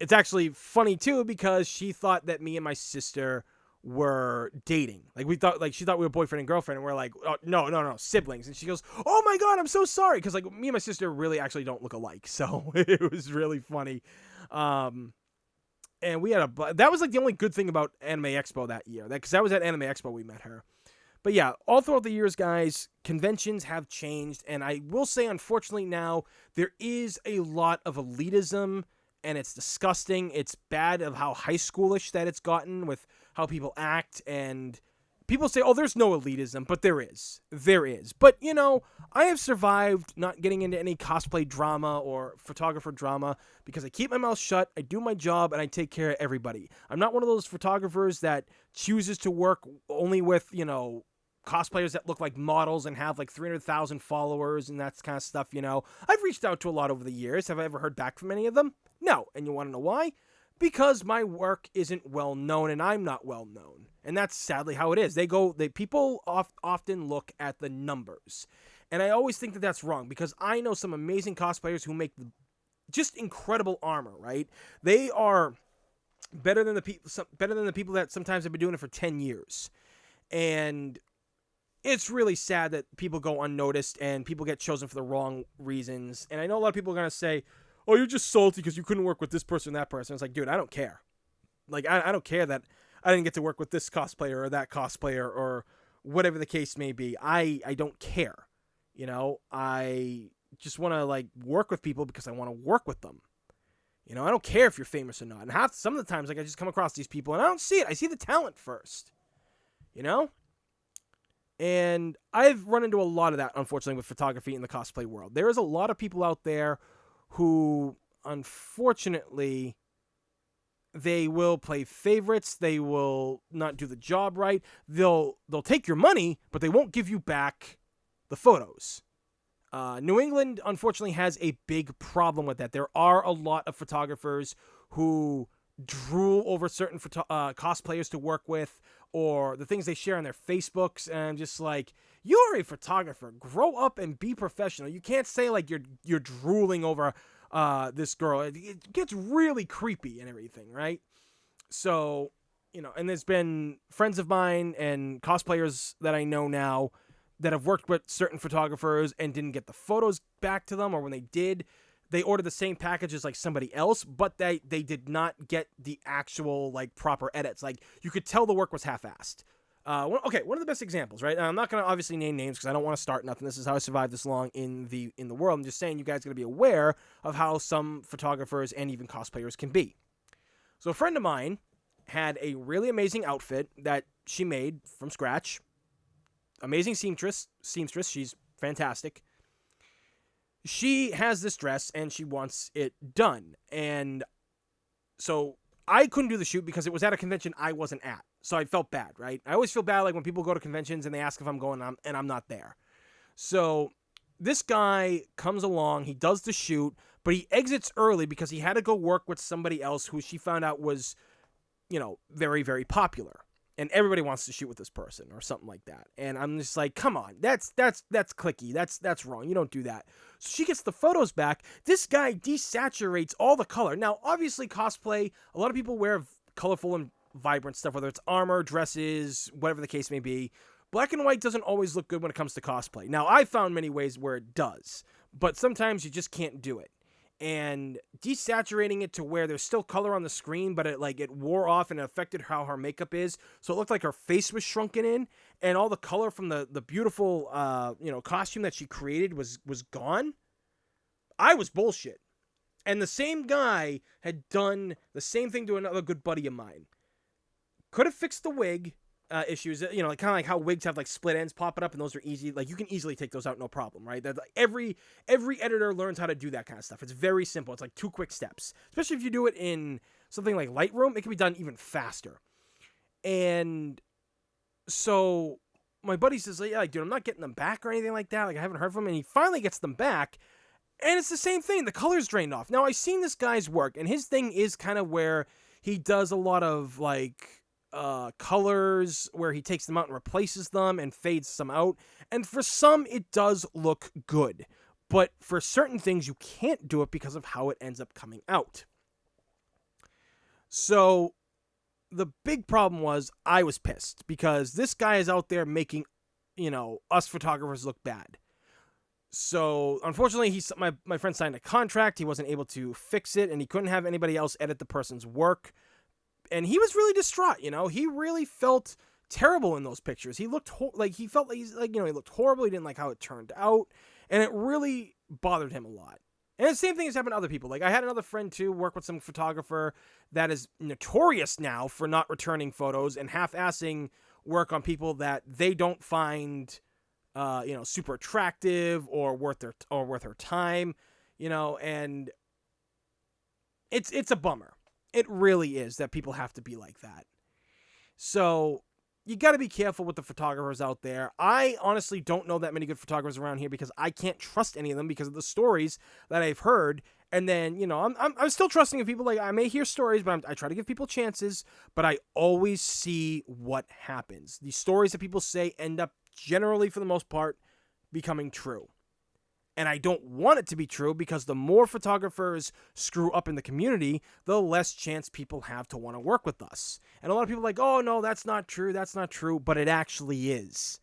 It's actually funny too, because she thought that me and my sister were dating. Like, she thought we were boyfriend and girlfriend, and we're like, oh, no, siblings. And she goes, oh my God, I'm so sorry. Because like me and my sister really actually don't look alike. So it was really funny. And we had that was like the only good thing about Anime Expo that year. Because that was at Anime Expo we met her. But yeah, all throughout the years, guys, conventions have changed. And I will say, unfortunately now, there is a lot of elitism, and it's disgusting. It's bad of how high schoolish that it's gotten with how people act. And people say, oh, there's no elitism, but there is. There is. But, I have survived not getting into any cosplay drama or photographer drama because I keep my mouth shut, I do my job, and I take care of everybody. I'm not one of those photographers that chooses to work only with, cosplayers that look like models and have like 300,000 followers and that kind of stuff, I've reached out to a lot over the years. Have I ever heard back from any of them? No. And you want to know why? Because my work isn't well known and I'm not well known. And that's sadly how it is. People often look at the numbers. And I always think that that's wrong, because I know some amazing cosplayers who make just incredible armor, right? They are better than the people that sometimes have been doing it for 10 years. And it's really sad that people go unnoticed and people get chosen for the wrong reasons. And I know a lot of people are going to say, oh, you're just salty because you couldn't work with this person or that person. It's like, dude, I don't care. Like, I don't care that I didn't get to work with this cosplayer or that cosplayer or whatever the case may be. I don't care. I just want to like work with people because I want to work with them. I don't care if you're famous or not. And some of the times, like, I just come across these people and I don't see it. I see the talent first. And I've run into a lot of that, unfortunately, with photography in the cosplay world. There is a lot of people out there who, unfortunately, they will play favorites. They will not do the job right. They'll take your money, but they won't give you back the photos. New England, unfortunately, has a big problem with that. There are a lot of photographers who drool over certain cosplayers to work with, or the things they share on their Facebooks, and I'm just like, you're a photographer. Grow up and be professional. You can't say like you're drooling over this girl. It gets really creepy and everything, right? So, and there's been friends of mine and cosplayers that I know now that have worked with certain photographers and didn't get the photos back to them, or when they did, they ordered the same package as like somebody else, but they did not get the actual like proper edits. Like, you could tell the work was half-assed. One of the best examples, right? I'm not going to obviously name names because I don't want to start nothing. This is how I survived this long in the world. I'm just saying you guys got to be aware of how some photographers and even cosplayers can be. So a friend of mine had a really amazing outfit that she made from scratch. Amazing seamstress. She's fantastic. She has this dress and she wants it done. And so I couldn't do the shoot because it was at a convention I wasn't at. So I felt bad, right? I always feel bad like when people go to conventions and they ask if I'm going and I'm not there. So this guy comes along, he does the shoot, but he exits early because he had to go work with somebody else who she found out was, very, very popular. And everybody wants to shoot with this person or something like that. And I'm just like, come on, that's clicky. That's wrong. You don't do that. So she gets the photos back. This guy desaturates all the color. Now, obviously, cosplay, a lot of people wear colorful and vibrant stuff, whether it's armor, dresses, whatever the case may be. Black and white doesn't always look good when it comes to cosplay. Now, I found many ways where it does, but sometimes you just can't do it. And desaturating it to where there's still color on the screen, but it wore off and it affected how her makeup is. So it looked like her face was shrunken in, and all the color from the beautiful costume that she created was gone. I was bullshit. And the same guy had done the same thing to another good buddy of mine. Could have fixed the wig issues, kind of like how wigs have like split ends popping up, and those are easy. Like, you can easily take those out, no problem, right? That, like, every editor learns how to do that kind of stuff. It's very simple. It's like 2 quick steps, especially if you do it in something like Lightroom. It can be done even faster. And so my buddy says, like, dude, I'm not getting them back or anything like that. Like, I haven't heard from him, and he finally gets them back. And it's the same thing. The color's drained off. Now, I've seen this guy's work, and his thing is kind of where he does a lot of like colors where he takes them out and replaces them and fades some out. And for some, it does look good. But for certain things, you can't do it because of how it ends up coming out. So the big problem was I was pissed because this guy is out there making, us photographers look bad. So unfortunately, my friend signed a contract. He wasn't able to fix it, and he couldn't have anybody else edit the person's work. And he was really distraught, He really felt terrible in those pictures. He looked he looked horrible. He didn't like how it turned out, and it really bothered him a lot. And the same thing has happened to other people. Like, I had another friend too work with some photographer that is notorious now for not returning photos and half-assing work on people that they don't find super attractive or worth her time, and it's a bummer. It really is that people have to be like that. So you got to be careful with the photographers out there. I honestly don't know that many good photographers around here because I can't trust any of them because of the stories that I've heard. And then, I'm still trusting of people. Like, I may hear stories, but I try to give people chances, but I always see what happens. The stories that people say end up generally, for the most part, becoming true. And I don't want it to be true because the more photographers screw up in the community, the less chance people have to want to work with us. And a lot of people are like, oh, no, that's not true. That's not true. But it actually is.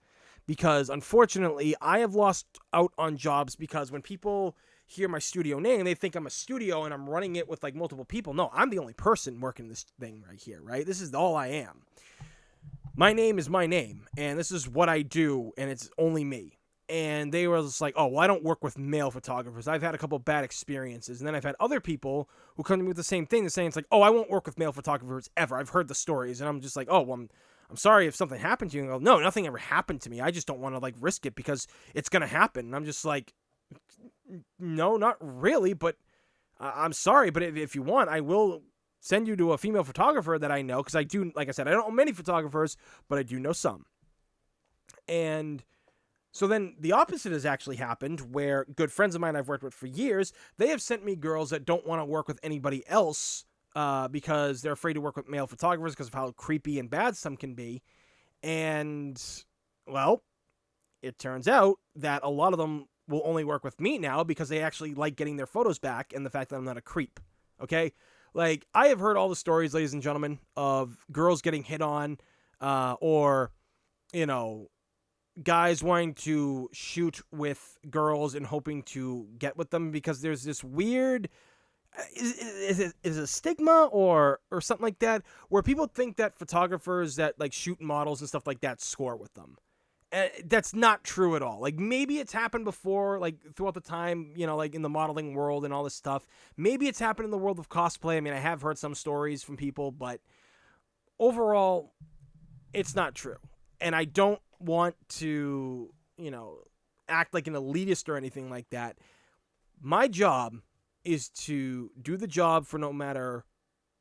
Because unfortunately, I have lost out on jobs because when people hear my studio name, they think I'm a studio and I'm running it with like multiple people. No, I'm the only person working this thing right here, right? This is all I am. My name is my name, and this is what I do, and it's only me. And they were just like, oh, well, I don't work with male photographers. I've had a couple bad experiences. And then I've had other people who come to me with the same thing. They're saying, it's like, oh, I won't work with male photographers ever. I've heard the stories. And I'm just like, oh, well, I'm sorry if something happened to you. And I go, no, nothing ever happened to me. I just don't want to, like, risk it because it's going to happen. And I'm just like, no, not really. But I'm sorry. But if you want, I will send you to a female photographer that I know. Because I do, like I said, I don't know many photographers, but I do know some. And so then the opposite has actually happened where good friends of mine I've worked with for years, they have sent me girls that don't want to work with anybody else because they're afraid to work with male photographers because of how creepy and bad some can be. And, well, it turns out that a lot of them will only work with me now because they actually like getting their photos back and the fact that I'm not a creep. Okay? Like, I have heard all the stories, ladies and gentlemen, of girls getting hit on, or, guys wanting to shoot with girls and hoping to get with them because there's this weird, is it a stigma or something like that, where people think that photographers that like shoot models and stuff like that score with them. And that's not true at all. Like, maybe it's happened before, like throughout the time, like in the modeling world and all this stuff. Maybe it's happened in the world of cosplay. I mean, I have heard some stories from people, but overall, it's not true. And I don't want to, act like an elitist or anything like that. My job is to do the job for no matter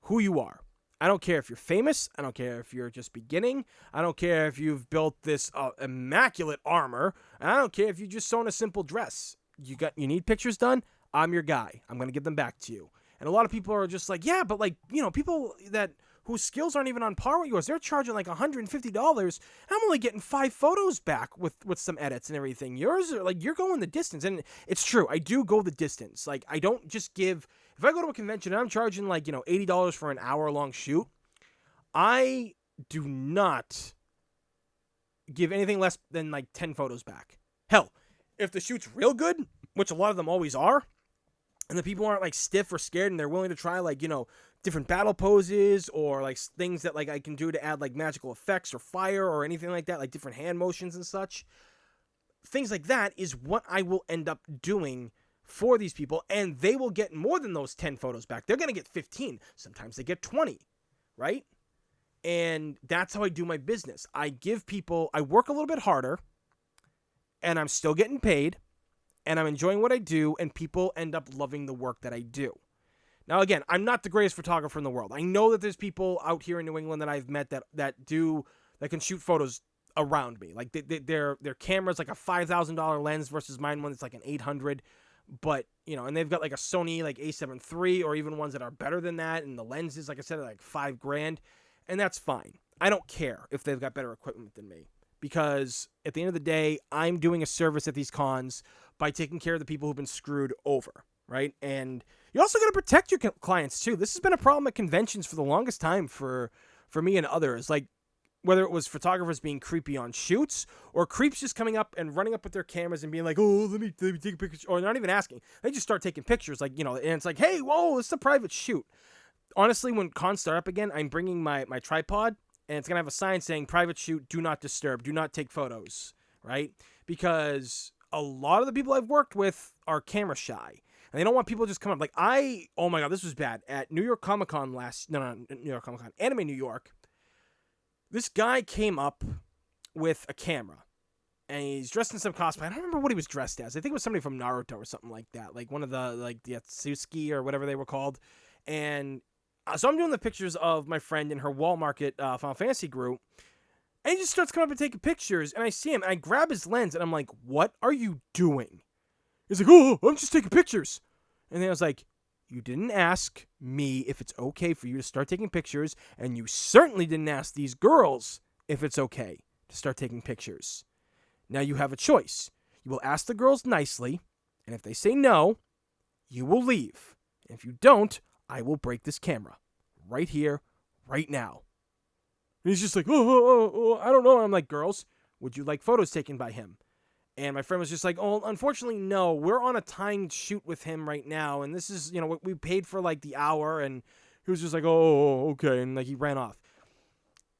who you are. I don't care if you're famous. I don't care if you're just beginning. I don't care if you've built this immaculate armor. And I don't care if you just sewn a simple dress. You need pictures done? I'm your guy. I'm going to give them back to you. And a lot of people are just like, yeah, but like, people whose skills aren't even on par with yours, they're charging like $150. I'm only getting 5 photos back with some edits and everything. Yours are like, you're going the distance. And it's true. I do go the distance. Like, I don't just give, if I go to a convention and I'm charging like, $80 for an hour-long shoot, I do not give anything less than like 10 photos back. Hell, if the shoot's real good, which a lot of them always are, and the people aren't like stiff or scared and they're willing to try like, different battle poses or like things that like I can do to add like magical effects or fire or anything like that, like different hand motions and such. Things like that is what I will end up doing for these people, and they will get more than those 10 photos back. They're going to get 15. Sometimes they get 20, right? And that's how I do my business. I work a little bit harder, and I'm still getting paid, and I'm enjoying what I do, and people end up loving the work that I do. Now, again, I'm not the greatest photographer in the world. I know that there's people out here in New England that I've met that can shoot photos around me. Like, their camera's like a $5,000 lens versus mine one that's like an $800. But, and they've got like a Sony like A7 III or even ones that are better than that. And the lenses, like I said, are like $5,000. And that's fine. I don't care if they've got better equipment than me. Because at the end of the day, I'm doing a service at these cons by taking care of the people who've been screwed over, right? And you also got to protect your clients too. This has been a problem at conventions for the longest time for me and others. Like, whether it was photographers being creepy on shoots or creeps just coming up and running up with their cameras and being like, oh, let me take a picture. Or not even asking. They just start taking pictures like, and it's like, hey, whoa, it's a private shoot. Honestly, when cons start up again, I'm bringing my tripod, and it's going to have a sign saying private shoot, do not disturb, do not take photos, right? Because a lot of the people I've worked with are camera shy. And they don't want people just coming up. Like, oh my God, this was bad. At New York Comic Con Anime New York, this guy came up with a camera. And he's dressed in some cosplay. I don't remember what he was dressed as. I think it was somebody from Naruto or something like that. Like one of the Yatsuki or whatever they were called. And so I'm doing the pictures of my friend in her Wall Market Final Fantasy group. And he just starts coming up and taking pictures. And I see him. And I grab his lens. And I'm like, what are you doing? He's like, oh, I'm just taking pictures. And then I was like, you didn't ask me if it's okay for you to start taking pictures. And you certainly didn't ask these girls if it's okay to start taking pictures. Now you have a choice. You will ask the girls nicely. And if they say no, you will leave. And if you don't, I will break this camera. Right here, right now. And he's just like, oh, I don't know. And I'm like, girls, would you like photos taken by him? And my friend was just like, oh, unfortunately, no. We're on a timed shoot with him right now. And this is, what we paid for like the hour. And he was just like, oh, okay. And like he ran off.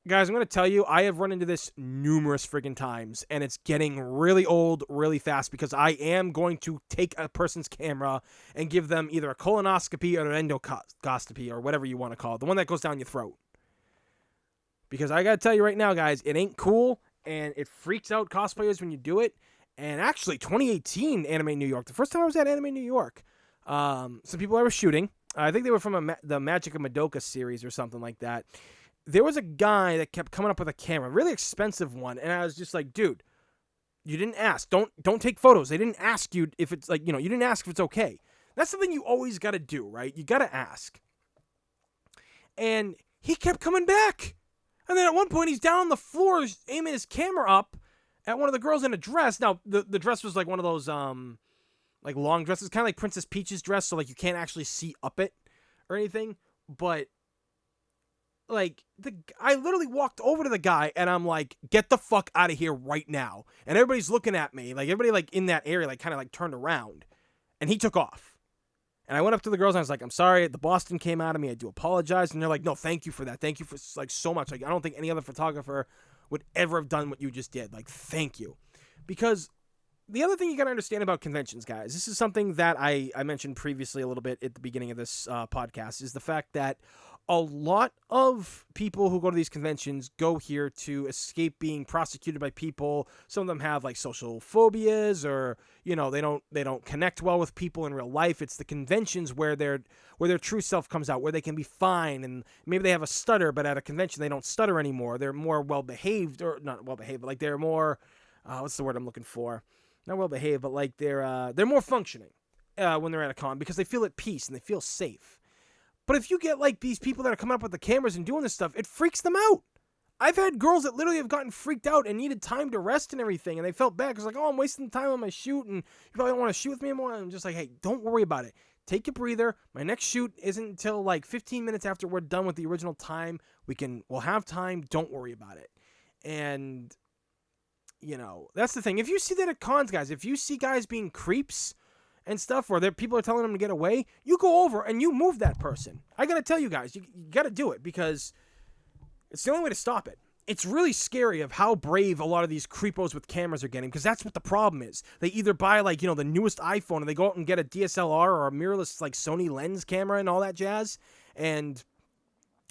Guys, I'm going to tell you, I have run into this numerous friggin' times. And it's getting really old really fast because I am going to take a person's camera and give them either a colonoscopy or an endoscopy or whatever you want to call it. The one that goes down your throat. Because I got to tell you right now, guys, it ain't cool. And it freaks out cosplayers when you do it. And actually, 2018 Anime New York, the first time I was at Anime New York, some people I was shooting, I think they were from the Magic of Madoka series or something like that. There was a guy that kept coming up with a camera, a really expensive one, and I was just like, dude, you didn't ask. Don't take photos. They didn't ask you if it's like, you didn't ask if it's okay. That's something you always got to do, right? You got to ask. And he kept coming back. And then at one point, he's down on the floor aiming his camera up at one of the girls in a dress. Now, the dress was like one of those like long dresses, kind of like Princess Peach's dress, so like you can't actually see up it or anything. But like I literally walked over to the guy and I'm like, get the fuck out of here right now. And everybody's looking at me, like everybody like in that area like kind of like turned around, and he took off. And I went up to the girls and I was like, I'm sorry, the Boston came out of me. I do apologize. And they're like, no, thank you for that. Thank you for like so much. Like, I don't think any other photographer would ever have done what you just did. Like, thank you. Because the other thing you got to understand about conventions, guys, this is something that I mentioned previously a little bit at the beginning of this podcast, is the fact that a lot of people who go to these conventions go here to escape being prosecuted by people. Some of them have like social phobias, or you know, they don't connect well with people in real life. It's the conventions where their true self comes out, where they can be fine, and maybe they have a stutter, but at a convention they don't stutter anymore. They're more well behaved, or not well behaved, but like they're more what's the word I'm looking for? Not well behaved, but like they're more functioning when they're at a con, because they feel at peace and they feel safe. But if you get like these people that are coming up with the cameras and doing this stuff, it freaks them out. I've had girls that literally have gotten freaked out and needed time to rest and everything, and they felt bad because like, oh, I'm wasting time on my shoot, and you probably don't want to shoot with me anymore. And I'm just like, hey, don't worry about it. Take a breather. My next shoot isn't until like 15 minutes after we're done with the original time. We'll have time. Don't worry about it. And you know, that's the thing. If you see that at cons, guys, if you see guys being creeps and stuff, where people are telling them to get away, you go over and you move that person. I gotta tell you guys, you gotta do it, because it's the only way to stop it. It's really scary of how brave a lot of these creepos with cameras are getting, because that's what the problem is. They either buy like, you know, the newest iPhone, and they go out and get a DSLR or a mirrorless like Sony lens camera and all that jazz, and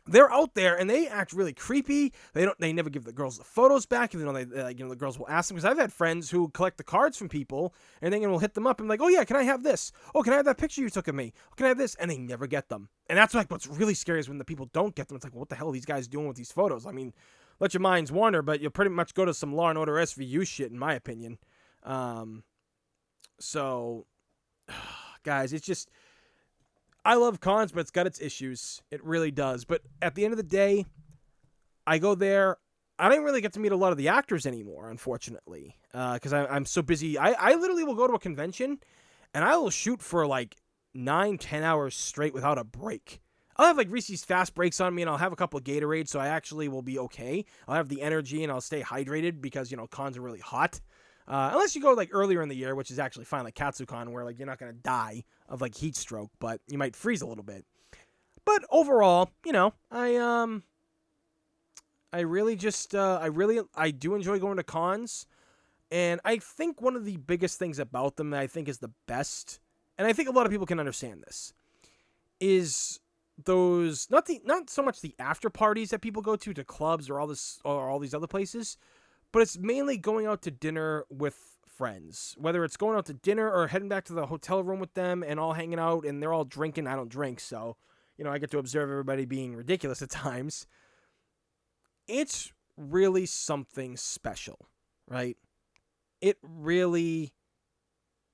they're out there and they act really creepy. They never give the girls the photos back, even though the girls will ask them. Because I've had friends who collect the cards from people, and then we'll hit them up and like, oh yeah, can I have this? Oh, can I have that picture you took of me? Oh, can I have this? And they never get them. And that's like what's really scary, is when the people don't get them. It's like, well, what the hell are these guys doing with these photos? I mean, let your minds wander, but you'll pretty much go to some Law and Order SVU shit, in my opinion. So, guys, it's just, I love cons, but it's got its issues. It really does. But at the end of the day, I go there. I don't really get to meet a lot of the actors anymore, unfortunately, because I'm so busy. I literally will go to a convention, and I will shoot for like 9-10 hours straight without a break. I'll have like Reese's Fast Breaks on me, and I'll have a couple of Gatorades, so I actually will be okay. I'll have the energy, and I'll stay hydrated, because, you know, cons are really hot. Unless you go like earlier in the year, which is actually fine, like KatsuCon, where like you're not gonna die of like heat stroke, but you might freeze a little bit. But overall, you know, I really just I do enjoy going to cons, and I think one of the biggest things about them that I think is the best, and I think a lot of people can understand this, is those not so much the after parties that people go to clubs or all these other places. But it's mainly going out to dinner with friends, whether it's going out to dinner or heading back to the hotel room with them and all hanging out, and they're all drinking. I don't drink, so, you know, I get to observe everybody being ridiculous at times. It's really something special, right? It really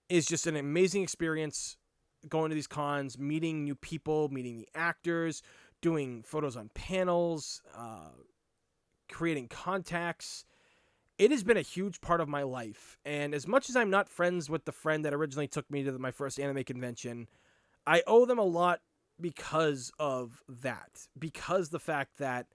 is just an amazing experience going to these cons, meeting new people, meeting the actors, doing photos on panels, creating contacts. It has been a huge part of my life, and as much as I'm not friends with the friend that originally took me to my first anime convention, I owe them a lot because of that. Because the fact that,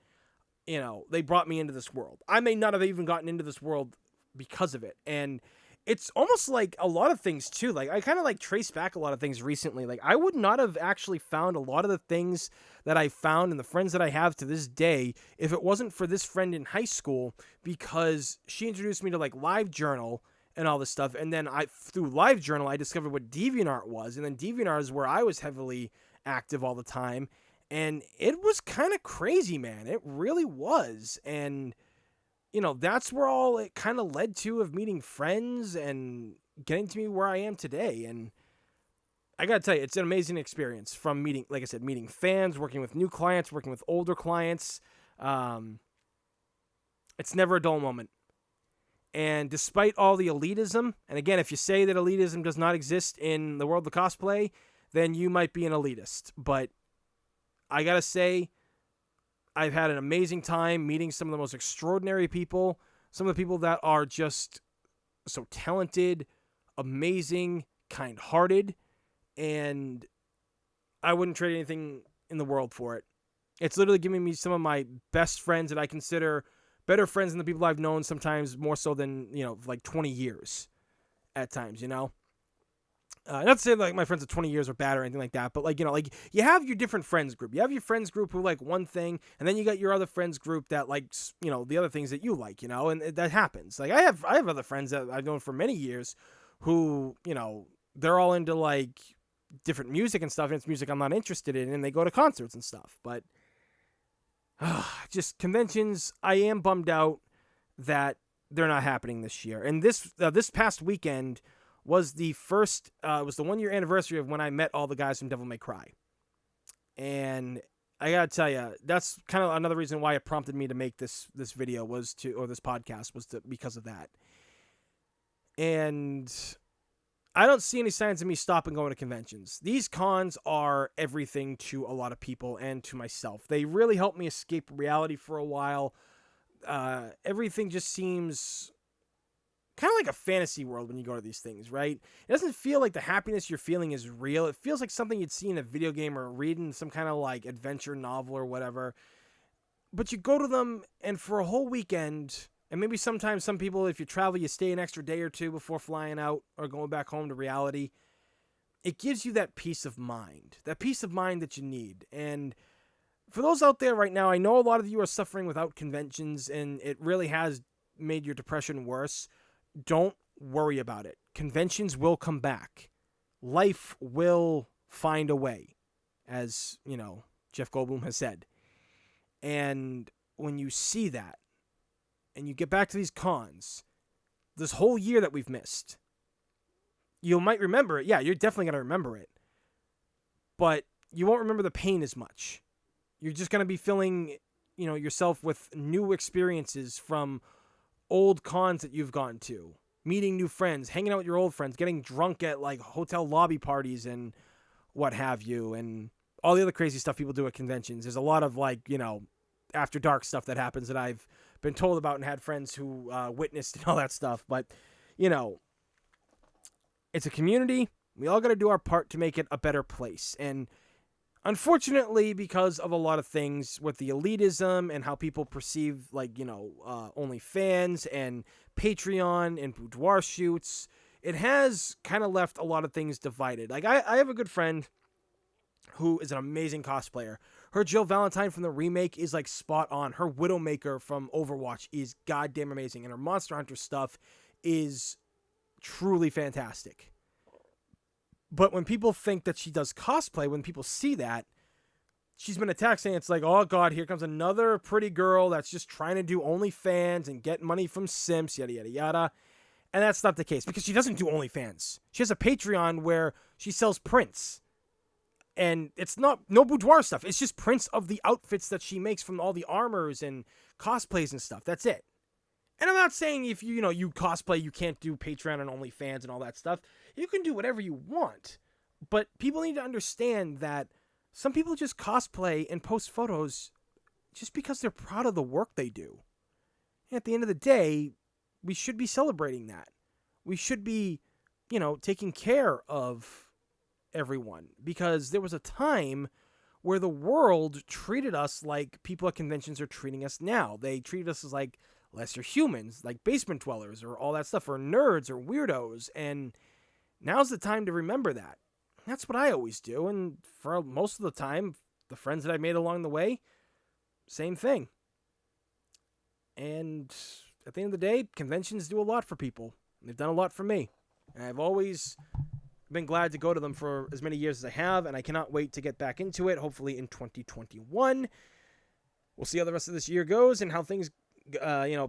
you know, they brought me into this world. I may not have even gotten into this world because of it, and it's almost like a lot of things too. Like, I kind of like trace back a lot of things recently. Like, I would not have actually found a lot of the things that I found and the friends that I have to this day if it wasn't for this friend in high school, because she introduced me to like LiveJournal and all this stuff. And then through LiveJournal, I discovered what DeviantArt was. And then DeviantArt is where I was heavily active all the time. And it was kind of crazy, man. It really was. And you know, that's where all it kind of led to, of meeting friends and getting to me where I am today. And I got to tell you, it's an amazing experience, from meeting, like I said, meeting fans, working with new clients, working with older clients. It's never a dull moment. And despite all the elitism, and again, if you say that elitism does not exist in the world of cosplay, then you might be an elitist. But I got to say, I've had an amazing time meeting some of the most extraordinary people, some of the people that are just so talented, amazing, kind-hearted, and I wouldn't trade anything in the world for it. It's literally giving me some of my best friends that I consider better friends than the people I've known, sometimes more so than, like 20 years at times, Not to say like my friends of 20 years are bad or anything like that, but like, like you have your different friends group. You have your friends group who like one thing, and then you got your other friends group that likes, the other things that you like, and that happens. Like I have other friends that I've known for many years who, they're all into like different music and stuff, and it's music I'm not interested in, and they go to concerts and stuff. But just conventions, I am bummed out that they're not happening this year. And this past weekend was the first, was the 1 year anniversary of when I met all the guys from Devil May Cry. And I gotta tell you, that's kind of another reason why it prompted me to make this video or this podcast because of that. And I don't see any signs of me stopping going to conventions. These cons are everything to a lot of people and to myself. They really help me escape reality for a while. Everything just seems kind of like a fantasy world when you go to these things, right? It doesn't feel like the happiness you're feeling is real. It feels like something you'd see in a video game or read in some kind of like adventure novel or whatever. But you go to them, and for a whole weekend, and maybe sometimes some people, if you travel, you stay an extra day or two before flying out or going back home to reality. It gives you that peace of mind that you need. And for those out there right now, I know a lot of you are suffering without conventions, and it really has made your depression worse. Don't worry about it. Conventions will come back. Life will find a way, as, Jeff Goldblum has said. And when you see that, and you get back to these cons, this whole year that we've missed, you might remember it. Yeah, you're definitely going to remember it. But you won't remember the pain as much. You're just going to be filling, yourself with new experiences from old cons that you've gone to, meeting new friends, hanging out with your old friends, getting drunk at like hotel lobby parties and what have you, and all the other crazy stuff people do at conventions. There's a lot of like, after dark stuff that happens that I've been told about and had friends who witnessed and all that stuff. But, it's a community. We all got to do our part to make it a better place. And unfortunately, because of a lot of things with the elitism and how people perceive, like, OnlyFans and Patreon and boudoir shoots, it has kind of left a lot of things divided. Like, I have a good friend who is an amazing cosplayer. Her Jill Valentine from the remake is, like, spot on. Her Widowmaker from Overwatch is goddamn amazing. And her Monster Hunter stuff is truly fantastic. But when people think that she does cosplay, when people see that, she's been attacked saying it's like, oh God, here comes another pretty girl that's just trying to do OnlyFans and get money from simps, yada, yada, yada. And that's not the case, because she doesn't do OnlyFans. She has a Patreon where she sells prints. And it's no boudoir stuff. It's just prints of the outfits that she makes from all the armors and cosplays and stuff. That's it. And I'm not saying if you cosplay, you can't do Patreon and OnlyFans and all that stuff. You can do whatever you want. But people need to understand that some people just cosplay and post photos just because they're proud of the work they do. And at the end of the day, we should be celebrating that. We should be, taking care of everyone. Because there was a time where the world treated us like people at conventions are treating us now. They treated us as like lesser humans, like basement dwellers or all that stuff, or nerds or weirdos. And now's the time to remember that. That's what I always do. And for most of the time, the friends that I made along the way, same thing. And at the end of the day, conventions do a lot for people. They've done a lot for me. And I've always been glad to go to them for as many years as I have, and I cannot wait to get back into it, hopefully in 2021. We'll see how the rest of this year goes and how things,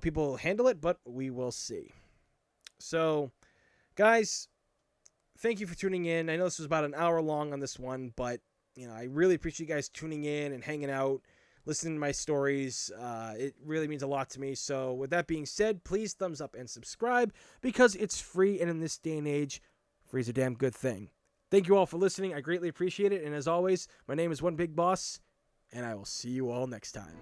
people handle it, but we will see. So, guys, thank you for tuning in. I know this was about an hour long on this one, but, I really appreciate you guys tuning in and hanging out, listening to my stories. It really means a lot to me. So, with that being said, please thumbs up and subscribe, because it's free, and in this day and age, free is a damn good thing. Thank you all for listening. I greatly appreciate it. And as always, my name is One Big Boss, and I will see you all next time.